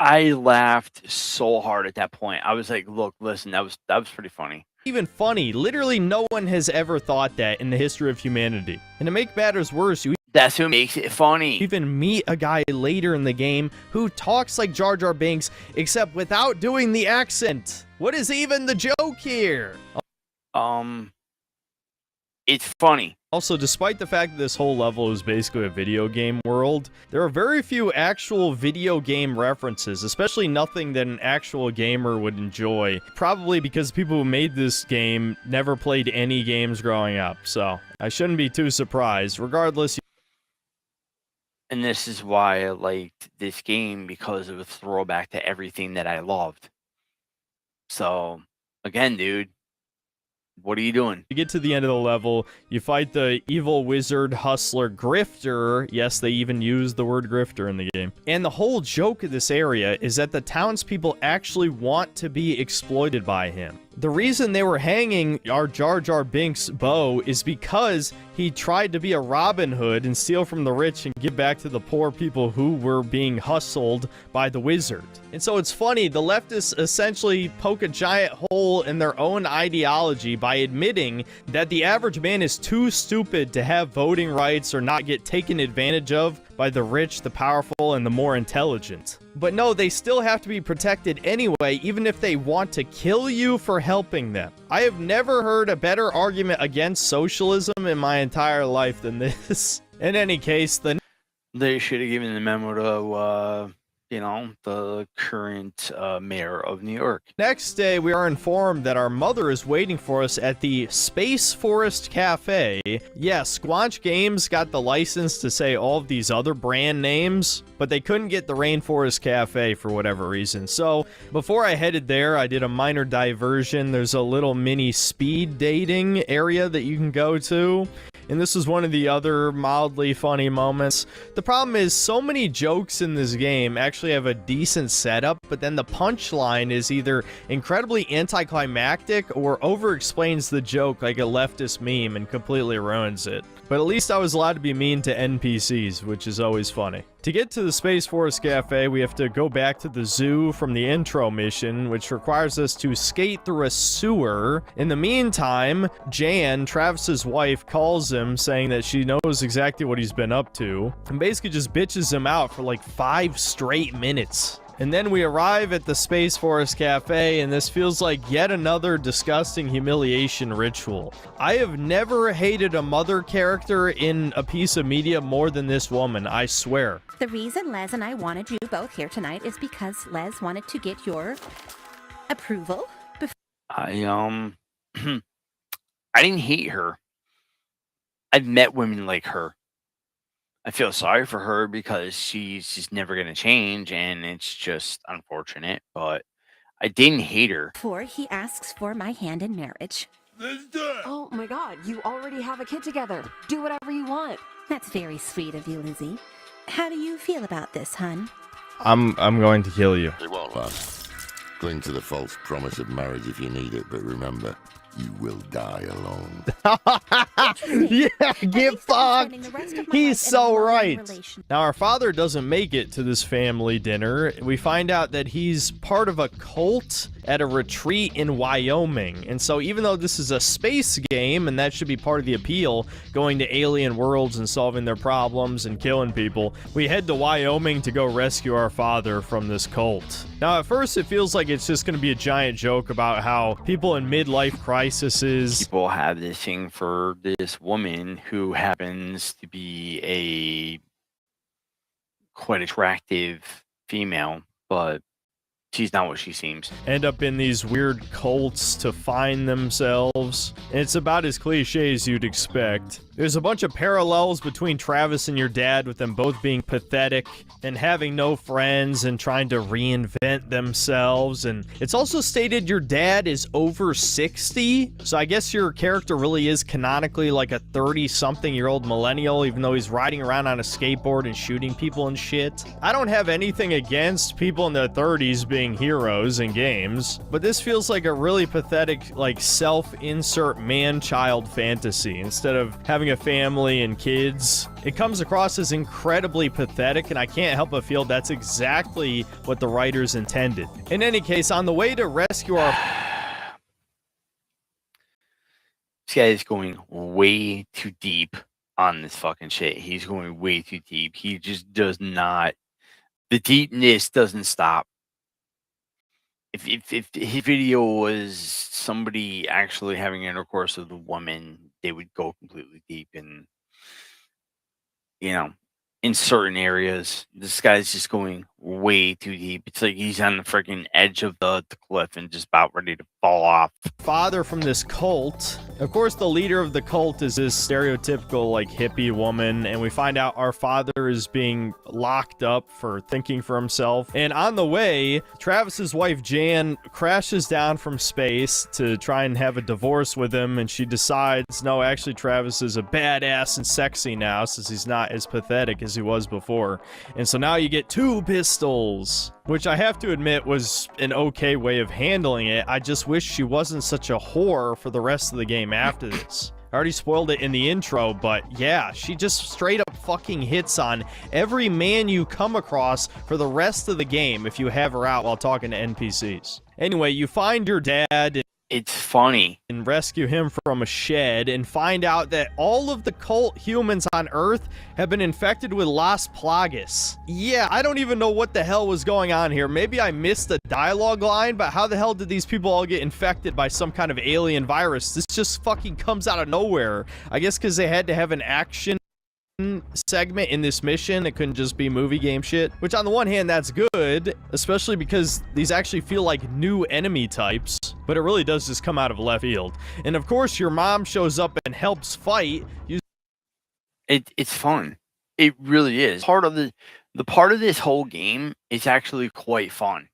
I laughed so hard at that point. I was like, look, listen, that was pretty funny. Even funny. Literally no one has ever thought that in the history of humanity. And to make matters worse, you That's what makes it funny. even meet a guy later in the game who talks like Jar Jar Binks, except without doing the accent. What is even the joke here? It's funny. Also, despite the fact that this whole level is basically a video game world, there are very few actual video game references, especially nothing that an actual gamer would enjoy. Probably because people who made this game never played any games growing up, so I shouldn't be too surprised. Regardless, And this is why I liked this game, because it was a throwback to everything that I loved. So, again, dude, what are you doing? you get to the end of the level, you fight the evil wizard hustler Grifter. Yes, they even use the word Grifter in the game. And the whole joke of this area is that the townspeople actually want to be exploited by him. The reason they were hanging our Jar Jar Binks bow is because he tried to be a Robin Hood and steal from the rich and give back to the poor people who were being hustled by the wizard. And so it's funny, the leftists essentially poke a giant hole in their own ideology by admitting that the average man is too stupid to have voting rights or not get taken advantage of by the rich, the powerful, and the more intelligent. But no, they still have to be protected anyway, even if they want to kill you for helping them. I have never heard a better argument against socialism in my entire life than this. In any case, They should have given the memo to, the current mayor of New York. next day, we are informed that our mother is waiting for us at the Space Forest Cafe. Yeah, Squanch Games got the license to say all of these other brand names, but they couldn't get the Rainforest Cafe for whatever reason. So, before I headed there, I did a minor diversion. There's a little mini speed dating area that you can go to. And this is one of the other mildly funny moments. The problem is, so many jokes in this game actually have a decent setup, but then the punchline is either incredibly anticlimactic or over-explains the joke like a leftist meme and completely ruins it. But at least I was allowed to be mean to NPCs, which is always funny. To get to the Space Forest Cafe, we have to go back to the zoo from the intro mission, which requires us to skate through a sewer. In the meantime, Jan, Travis's wife, calls him saying that she knows exactly what he's been up to, and basically just bitches him out for like 5 straight minutes. And then we arrive at the Space Forest Cafe, and this feels like yet another disgusting humiliation ritual. I have never hated a mother character in a piece of media more than this woman, I swear. The reason Les and I wanted you both here tonight is because Les wanted to get your approval. I didn't hate her. I've met women like her. I feel sorry for her because she's just never going to change, and it's just unfortunate, but I didn't hate her. Before he asks for my hand in marriage. Oh my god, you already have a kid together. Do whatever you want. That's very sweet of you, Lizzie. How do you feel about this, hun? I'm going to kill you. It won't last. Cling to the false promise of marriage if you need it, but remember, you will die alone. Yeah, get fucked. He's so right. Now, our father doesn't make it to this family dinner. We find out that he's part of a cult at a retreat in Wyoming. And so even though this is a space game, and that should be part of the appeal, going to alien worlds and solving their problems and killing people, we head to Wyoming to go rescue our father from this cult. Now, at first, it feels like it's just going to be a giant joke about how people in midlife crises... People have this thing for this woman who happens to be a quite attractive female, but she's not what she seems. End up in these weird cults to find themselves. And it's about as cliche as you'd expect. There's a bunch of parallels between Travis and your dad, with them both being pathetic and having no friends and trying to reinvent themselves. And it's also stated your dad is over 60, so I guess your character really is canonically like a 30-something-year-old millennial, even though he's riding around on a skateboard and shooting people and shit. I don't have anything against people in their 30s being heroes in games, but this feels like a really pathetic, like, self-insert man-child fantasy instead of having a family and kids. It comes across as incredibly pathetic, and I can't help but feel that's exactly what the writers intended. In any case, on the way to rescue our... This guy is going way too deep on this fucking shit. He's going way too deep. He just does not... The deepness doesn't stop. If his video was somebody actually having intercourse with a woman, they would go completely deep in, you know, in certain areas. This guy's just going way too deep. It's like he's on the freaking edge of the cliff and just about ready to fall off. Father from this cult. Of course, the leader of the cult is this stereotypical, like, hippie woman, and we find out our father is being locked up for thinking for himself. And on the way, Travis's wife, Jan, crashes down from space to try and have a divorce with him, and she decides, no, actually, Travis is a badass and sexy now, since he's not as pathetic as he was before. And so now you get 2 pistols, which I have to admit was an okay way of handling it. I just wish she wasn't such a whore for the rest of the game after this. I already spoiled it in the intro, but yeah, she just straight up fucking hits on every man you come across for the rest of the game if you have her out while talking to NPCs. Anyway, you find your dad. It's funny. And rescue him from a shed and find out that all of the cult humans on Earth have been infected with Las Plagas. Yeah, I don't even know what the hell was going on here. Maybe I missed a dialogue line, but how the hell did these people all get infected by some kind of alien virus? This just fucking comes out of nowhere. I guess because they had to have an action segment in this mission. It couldn't just be movie game shit, which on the one hand, that's good, especially because these actually feel like new enemy types, but it really does just come out of left field. And of course, your mom shows up and helps fight. It's fun. It really is. Part of the part of this whole game is actually quite fun.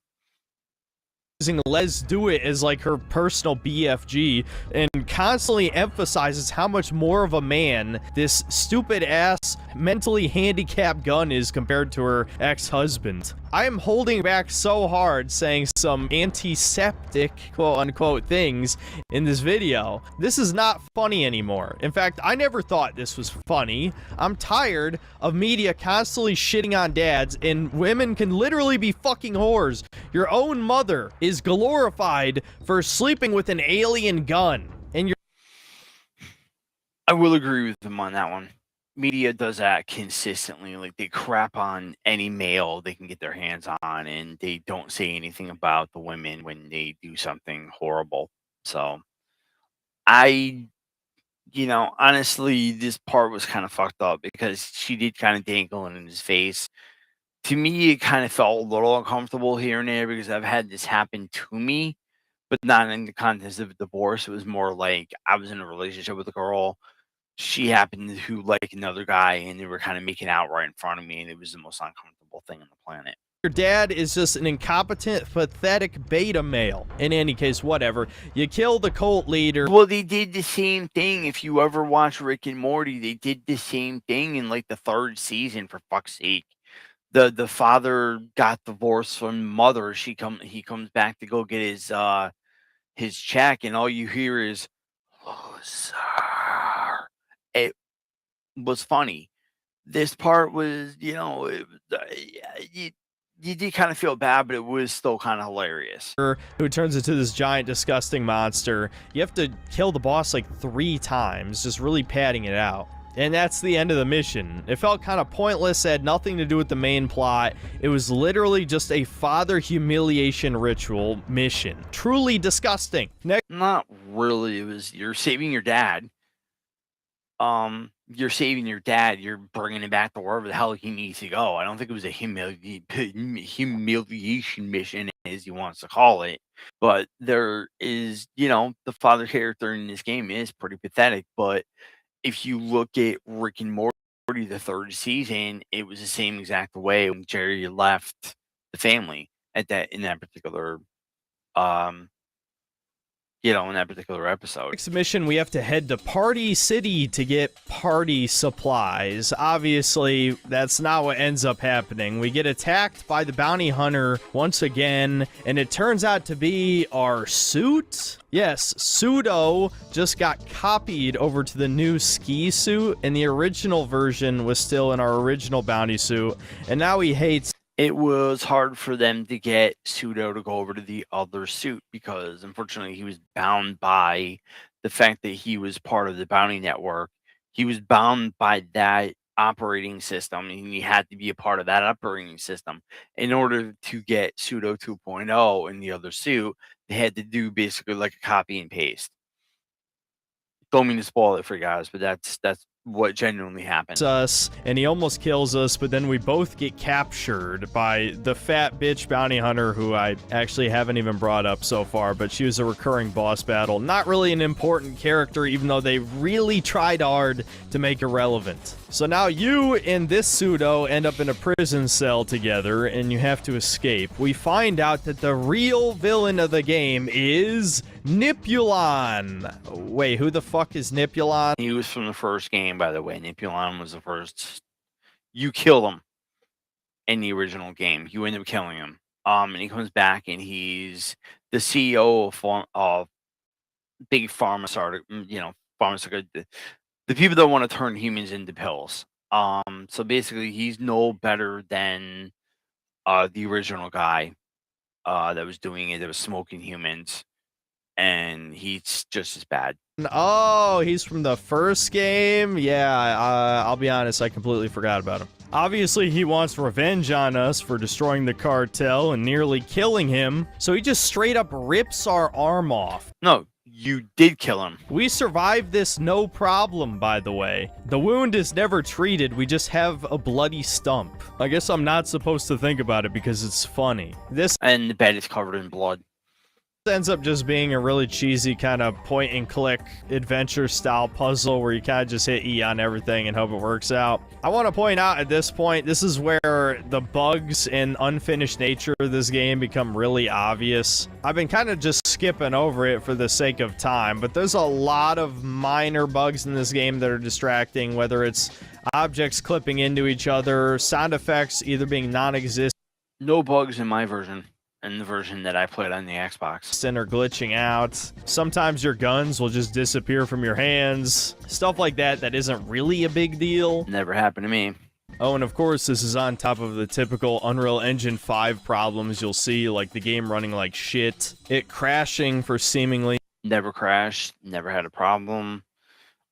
Using Les Do It as like her personal BFG and constantly emphasizes how much more of a man this stupid ass mentally handicapped gun is compared to her ex-husband. I am holding back so hard saying some antiseptic quote unquote things in this video. This is not funny anymore. In fact, I never thought this was funny. I'm tired of media constantly shitting on dads, and women can literally be fucking whores. Your own mother is glorified for sleeping with an alien gun, and you're... I will agree with them on that one. Media does that consistently. Like, they crap on any male they can get their hands on, and they don't say anything about the women when they do something horrible. So you know, honestly, this part was kind of fucked up because she did kind of dangle in his face. To me, it kind of felt a little uncomfortable here and there because I've had this happen to me, but not in the context of a divorce. It was more like I was in a relationship with a girl. She happened to like another guy, and they were kind of making out right in front of me, and it was the most uncomfortable thing on the planet. Your dad is just an incompetent, pathetic beta male. In any case, whatever. You kill the cult leader. Well, they did the same thing. If you ever watch Rick and Morty, they did the same thing in like the 3rd season, for fuck's sake. The father got divorced from mother. He comes back to go get his check, and all you hear is loser. It was funny. This part was, you know, you did kind of feel bad, but it was still kind of hilarious. Who turns into this giant, disgusting monster. You have to kill the boss like 3 times, just really padding it out. And that's the end of the mission. It felt kind of pointless, had nothing to do with the main plot. It was literally just a father humiliation ritual mission. Truly disgusting. Not really. It was, you're saving your dad. you're saving your dad, you're bringing him back to wherever the hell he needs to go. I don't think it was a humiliation mission, as he wants to call it. But there is, the father character in this game is pretty pathetic. But if you look at Rick and Morty, the third season, it was the same exact way when Jerry left the family in that particular in that particular episode. Next mission, we have to head to Party City to get party supplies. Obviously, that's not what ends up happening. We get attacked by the bounty hunter once again, and it turns out to be our suit. Yes, Pseudo just got copied over to the new ski suit, and the original version was still in our original bounty suit, and now he hates. It was hard for them to get Pseudo to go over to the other suit because, unfortunately, he was bound by the fact that he was part of the bounty network. He was bound by that operating system, and he had to be a part of that operating system. In order to get Pseudo 2.0 in the other suit, they had to do basically like a copy and paste. Don't mean to spoil it for you guys, but that's what genuinely happened. Us, and he almost kills us, but then we both get captured by the fat bitch bounty hunter, who I actually haven't even brought up so far, but she was a recurring boss battle. Not really an important character, even though they really tried hard to make her relevant. So now you and this Pseudo end up in a prison cell together, and you have to escape. We find out that the real villain of the game is Nipulon. Wait, who the fuck is Nipulon? He was from the first game, by the way. Nipulon was the first. You kill him in the original game. You end up killing him. And he comes back, and he's the CEO of big pharmaceutical, the people that want to turn humans into pills. So basically, he's no better than the original guy that was doing it, that was smoking humans, and he's just as bad. Oh, he's from the first game? Yeah, I'll be honest, I completely forgot about him. Obviously, he wants revenge on us for destroying the cartel and nearly killing him, so he just straight up rips our arm off. No, you did kill him. We survived this no problem, by the way. The wound is never treated, we just have a bloody stump. I guess I'm not supposed to think about it because it's funny. And the bed is covered in blood. Ends up just being a really cheesy kind of point and click adventure style puzzle where you kind of just hit E on everything and hope it works out. I want to point out at this point, this is where the bugs and unfinished nature of this game become really obvious. I've been kind of just skipping over it for the sake of time, but there's a lot of minor bugs in this game that are distracting, whether it's objects clipping into each other, sound effects either being non-existent. No bugs in my version. And the version that I played on the Xbox. And are glitching out. Sometimes your guns will just disappear from your hands. Stuff like that isn't really a big deal. Never happened to me. Oh, and of course, this is on top of the typical Unreal Engine 5 problems you'll see, like the game running like shit, it crashing for seemingly... Never crashed, never had a problem.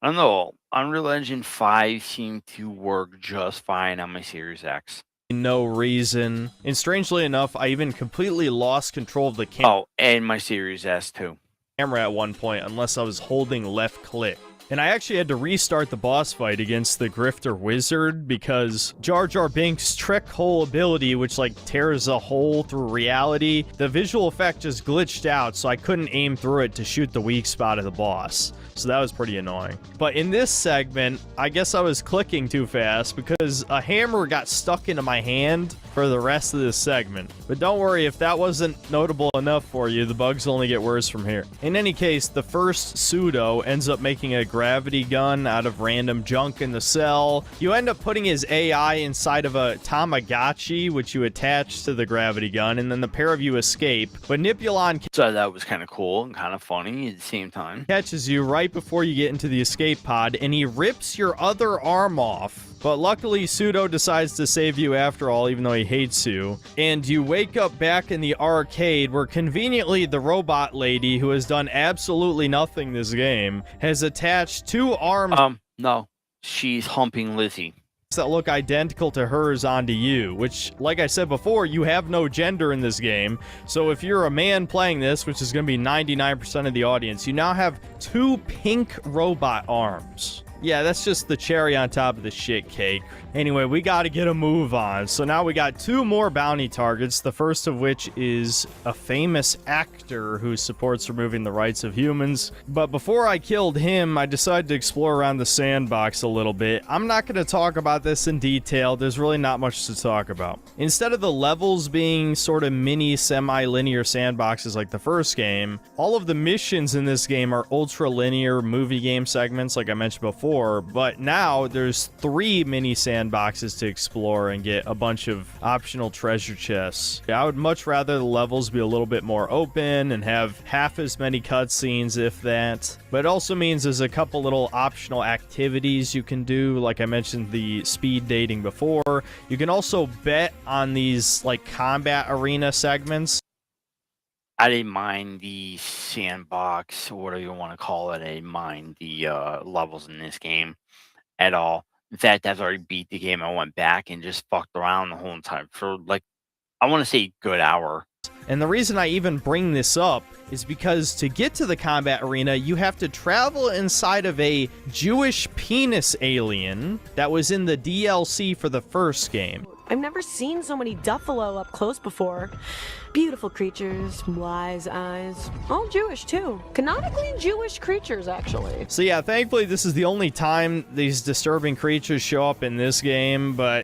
I don't know, Unreal Engine 5 seemed to work just fine on my Series X. No reason. And strangely enough, I even completely lost control of the camera. Oh, and my Series S too. Camera at one point, unless I was holding left click. And I actually had to restart the boss fight against the Grifter Wizard because Jar Jar Binks' trick hole ability, which like tears a hole through reality, the visual effect just glitched out, so I couldn't aim through it to shoot the weak spot of the boss. So that was pretty annoying. But in this segment, I guess I was clicking too fast because a hammer got stuck into my hand for the rest of this segment. But don't worry, if that wasn't notable enough for you, the bugs only get worse from here. In any case, the first Pseudo ends up making a gravity gun out of random junk in the cell. You end up putting his AI inside of a Tamagotchi, which you attach to the gravity gun, and then the pair of you escape. But Nipulon... So that was kind of cool and kind of funny at the same time. Catches you right before you get into the escape pod, and he rips your other arm off. But luckily, Pseudo decides to save you after all, even though he hates you. And you wake up back in the arcade where conveniently the robot lady, who has done absolutely nothing this game, has attached two arms... No. She's humping Lizzie. ...that look identical to hers onto you, which, like I said before, you have no gender in this game. So if you're a man playing this, which is going to be 99% of the audience, you now have two pink robot arms. Yeah, that's just the cherry on top of the shit cake. Anyway, we gotta get a move on. So now we got 2 more bounty targets, the first of which is a famous actor who supports removing the rights of humans. But before I killed him, I decided to explore around the sandbox a little bit. I'm not gonna talk about this in detail, there's really not much to talk about. Instead of the levels being sort of mini semi-linear sandboxes like the first game, all of the missions in this game are ultra-linear movie game segments like I mentioned before. But now there's 3 mini sandboxes to explore and get a bunch of optional treasure chests. I would much rather the levels be a little bit more open and have half as many cutscenes, if that. But it also means there's a couple little optional activities you can do, like I mentioned the speed dating before. You can also bet on these like combat arena segments. I didn't mind the sandbox, or whatever you want to call it. I didn't mind the levels in this game at all. In fact, I've already beat the game. I went back and just fucked around the whole time for, like, I want to say a good hour. And the reason I even bring this up is because to get to the combat arena, you have to travel inside of a Jewish penis alien that was in the DLC for the first game. I've never seen so many Duffalo up close before. Beautiful creatures, wise eyes, all Jewish too. Canonically Jewish creatures, actually. So yeah, thankfully this is the only time these disturbing creatures show up in this game, but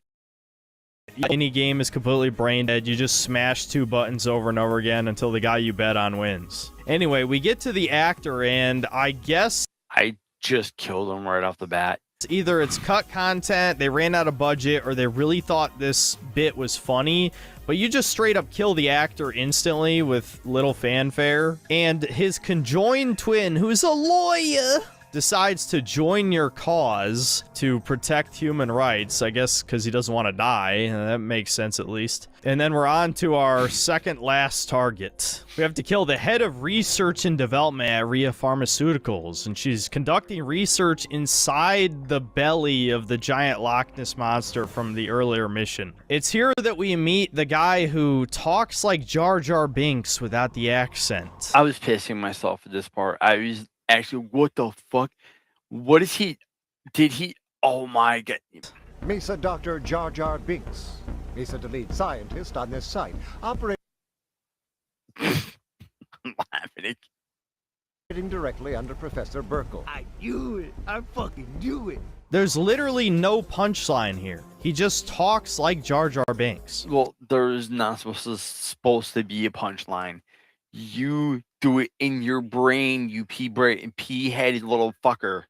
any game is completely brain dead. You just smash 2 buttons over and over again until the guy you bet on wins. Anyway, we get to the actor, and I guess I just killed him right off the bat. Either it's cut content, they ran out of budget, or they really thought this bit was funny, but you just straight up kill the actor instantly with little fanfare. And his conjoined twin, who's a lawyer, decides to join your cause to protect human rights, I guess because he doesn't want to die. That makes sense, at least. And then we're on to our second last target. We have to kill the head of research and development at Rhea Pharmaceuticals, and she's conducting research inside the belly of the giant Loch Ness monster from the earlier mission. It's here that we meet the guy who talks like Jar Jar Binks without the accent. I was pissing myself at this part. I was actually, what the fuck? What is he? Did he? Oh my god. Misa Dr. Jar Jar Binks. Misa the lead scientist on this site. Operating directly under Professor Burkle. I knew it. I fucking knew it. There's literally no punchline here. He just talks like Jar Jar Binks. Well, there's not supposed to be a punchline. You do it in your brain, you pea-headed little fucker.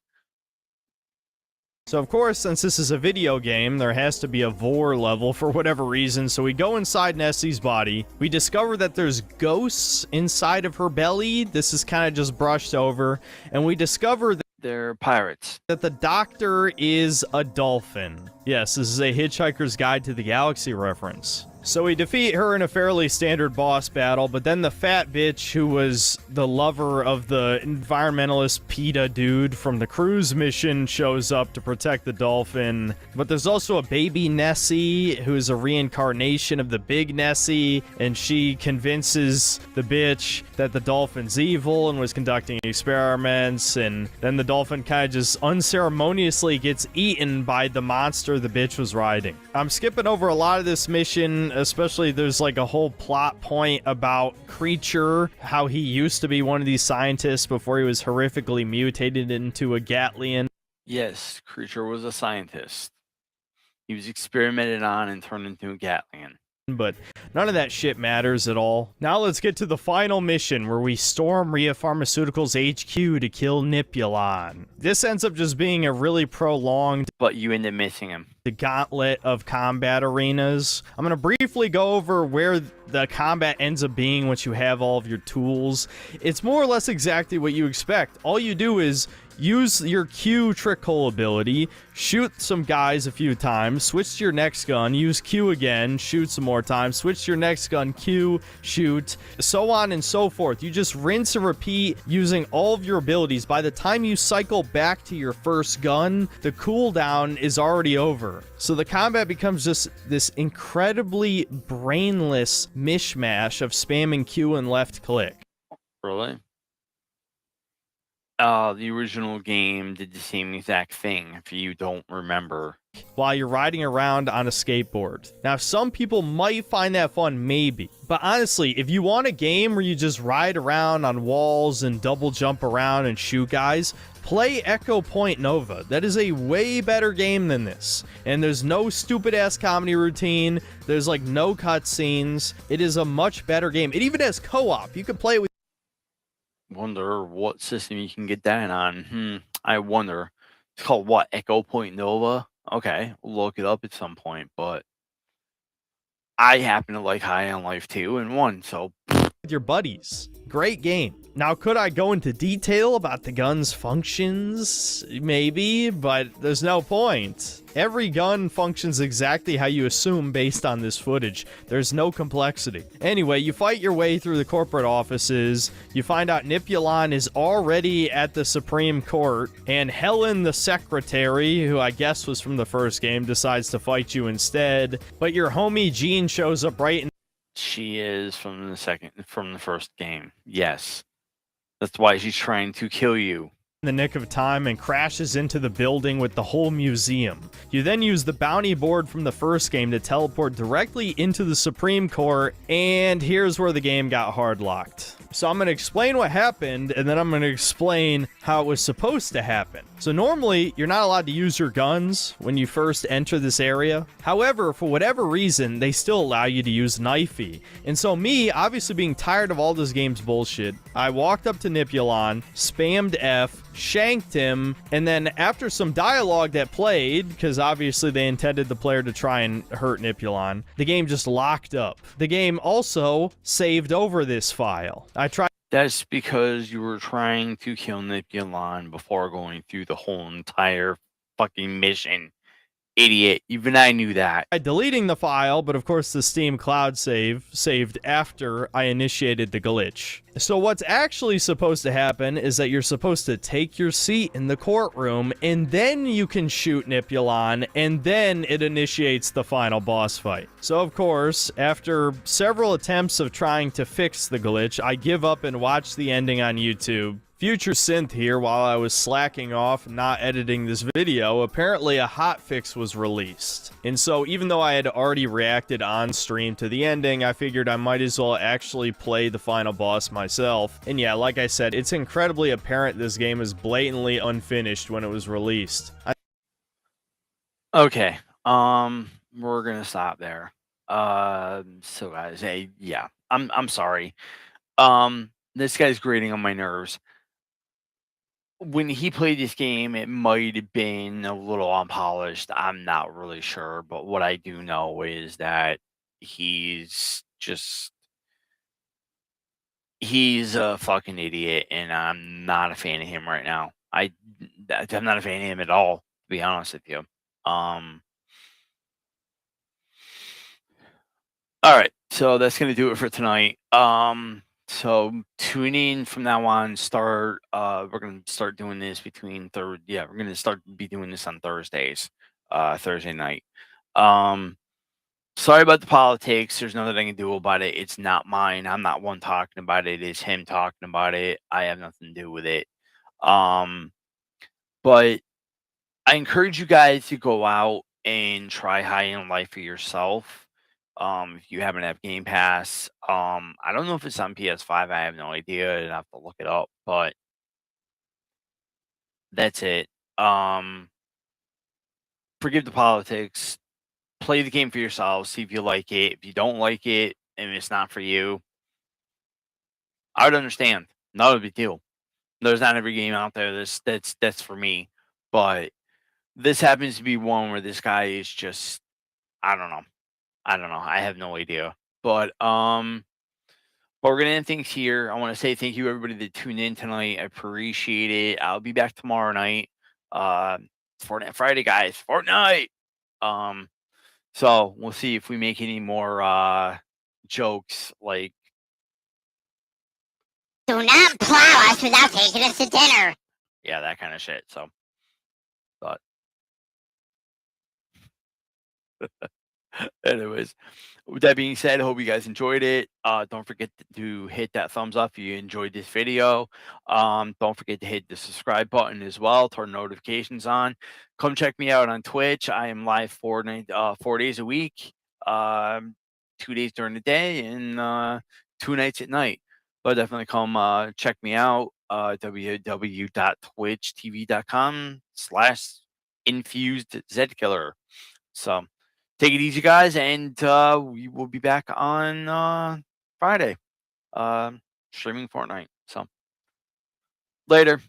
So of course, since this is a video game, there has to be a vor level for whatever reason, so we go inside Nessie's body. We discover that there's ghosts inside of her belly. This is kind of just brushed over. And we discover that they're pirates. That the doctor is a dolphin. Yes, this is a Hitchhiker's Guide to the Galaxy reference. So we defeat her in a fairly standard boss battle, but then the fat bitch who was the lover of the environmentalist PETA dude from the cruise mission shows up to protect the dolphin. But there's also a baby Nessie who's a reincarnation of the big Nessie, and she convinces the bitch that the dolphin's evil and was conducting experiments, and then the dolphin kind of just unceremoniously gets eaten by the monster the bitch was riding. I'm skipping over a lot of this mission, especially there's like a whole plot point about Creature, how he used to be one of these scientists before he was horrifically mutated into a Gatlian. Yes, Creature was a scientist. He was experimented on and turned into a Gatlian. But none of that shit matters at all. Now let's get to the final mission where we storm Rhea Pharmaceuticals HQ to kill Nipulon. This ends up just being a really prolonged, but you end up missing him, the gauntlet of combat arenas. I'm going to briefly go over where the combat ends up being once you have all of your tools. It's more or less exactly what you expect. All you do is use your Q trick hole ability, shoot some guys a few times, switch to your next gun, use Q again, shoot some more times, switch to your next gun, Q, shoot, so on and so forth. You just rinse and repeat using all of your abilities. By the time you cycle back to your first gun, the cooldown is already over. So the combat becomes just this incredibly brainless mishmash of spamming Q and left click. Really? The original game did the same exact thing, if you don't remember. While you're riding around on a skateboard. Now, some people might find that fun, maybe. But honestly, if you want a game where you just ride around on walls and double jump around and shoot guys, play Echo Point Nova. That is a way better game than this. And there's no stupid-ass comedy routine. There's, like, no cutscenes. It is a much better game. It even has co-op. You can play it with... Wonder what system you can get that on. I wonder. It's called what? Echo Point Nova? Okay, we'll look it up at some point, but I happen to like High on Life 2 and 1, so with your buddies. Great game. Now, could I go into detail about the gun's functions? Maybe, but there's no point. Every gun functions exactly how you assume based on this footage. There's no complexity. Anyway, you fight your way through the corporate offices. You find out Nipulon is already at the Supreme Court, and Helen, the secretary, who I guess was from the first game, decides to fight you instead. But your homie Jean shows up right in... She is from the first game. Yes. That's why she's trying to kill you. The nick of time and crashes into the building with the whole museum. You then use the bounty board from the first game to teleport directly into the Supreme Court, and here's where the game got hard locked. So I'm going to explain what happened, and then I'm going to explain how it was supposed to happen. So normally, you're not allowed to use your guns when you first enter this area. However, for whatever reason, they still allow you to use knifey. And so me, obviously being tired of all this game's bullshit, I walked up to Nipulon, spammed F, shanked him, and then after some dialogue that played, because obviously they intended the player to try and hurt Nipulon, the game just locked up. The game also saved over this file. I tried... That's because you were trying to kill Nipulon before going through the whole entire fucking mission. Idiot. Even I knew that. Deleting the file, but of course the Steam Cloud save saved after I initiated the glitch. So what's actually supposed to happen is that you're supposed to take your seat in the courtroom, and then you can shoot Nipulon, and then it initiates the final boss fight. So of course, after several attempts of trying to fix the glitch, I give up and watch the ending on YouTube. Future Synth here, while I was slacking off not editing this video, apparently a hotfix was released. And so even though I had already reacted on stream to the ending, I figured I might as well actually play the final boss myself. And yeah, like I said, it's incredibly apparent this game is blatantly unfinished when it was released. Okay, we're gonna stop there. So guys, hey, yeah, I'm sorry. This guy's grating on my nerves. When he played this game, it might have been a little unpolished. I'm not really sure, but what I do know is that he's a fucking idiot, and I'm not a fan of him right now. I'm not a fan of him at all, to be honest with you. All right, so that's gonna do it for tonight. So tune in from now on. We're gonna start doing this we're gonna start doing this on Thursdays, Thursday night. Sorry about the politics. There's nothing I can do about it. It's not mine. I'm not one talking about it. It's him talking about it. I have nothing to do with it. But I encourage you guys to go out and try High on Life for yourself. If you happen to have Game Pass, I don't know if it's on PS5. I have no idea. I'd have to look it up, but that's it. Forgive the politics. Play the game for yourself. See if you like it. If you don't like it and it's not for you, I would understand. Not a big deal. There's not every game out there that's for me, but this happens to be one where this guy is just, I don't know. I have no idea. But we're gonna end things here. I want to say thank you everybody that tuned in tonight. I appreciate it. I'll be back tomorrow night. Fortnite Friday, guys. Fortnite. So we'll see if we make any more jokes like Do not plow us without taking us to dinner. Yeah, that kind of shit. So but Anyways, with that being said, I hope you guys enjoyed it. Don't forget to hit that thumbs up if you enjoyed this video. Don't forget to hit the subscribe button as well, turn notifications on. Come check me out on Twitch. I am live 4 days a week, 2 days during the day and 2 nights at night. But definitely come check me out. www.twitchtv.com/InfusedZKiller. So take it easy, guys, and we will be back on Friday, streaming Fortnite. So later.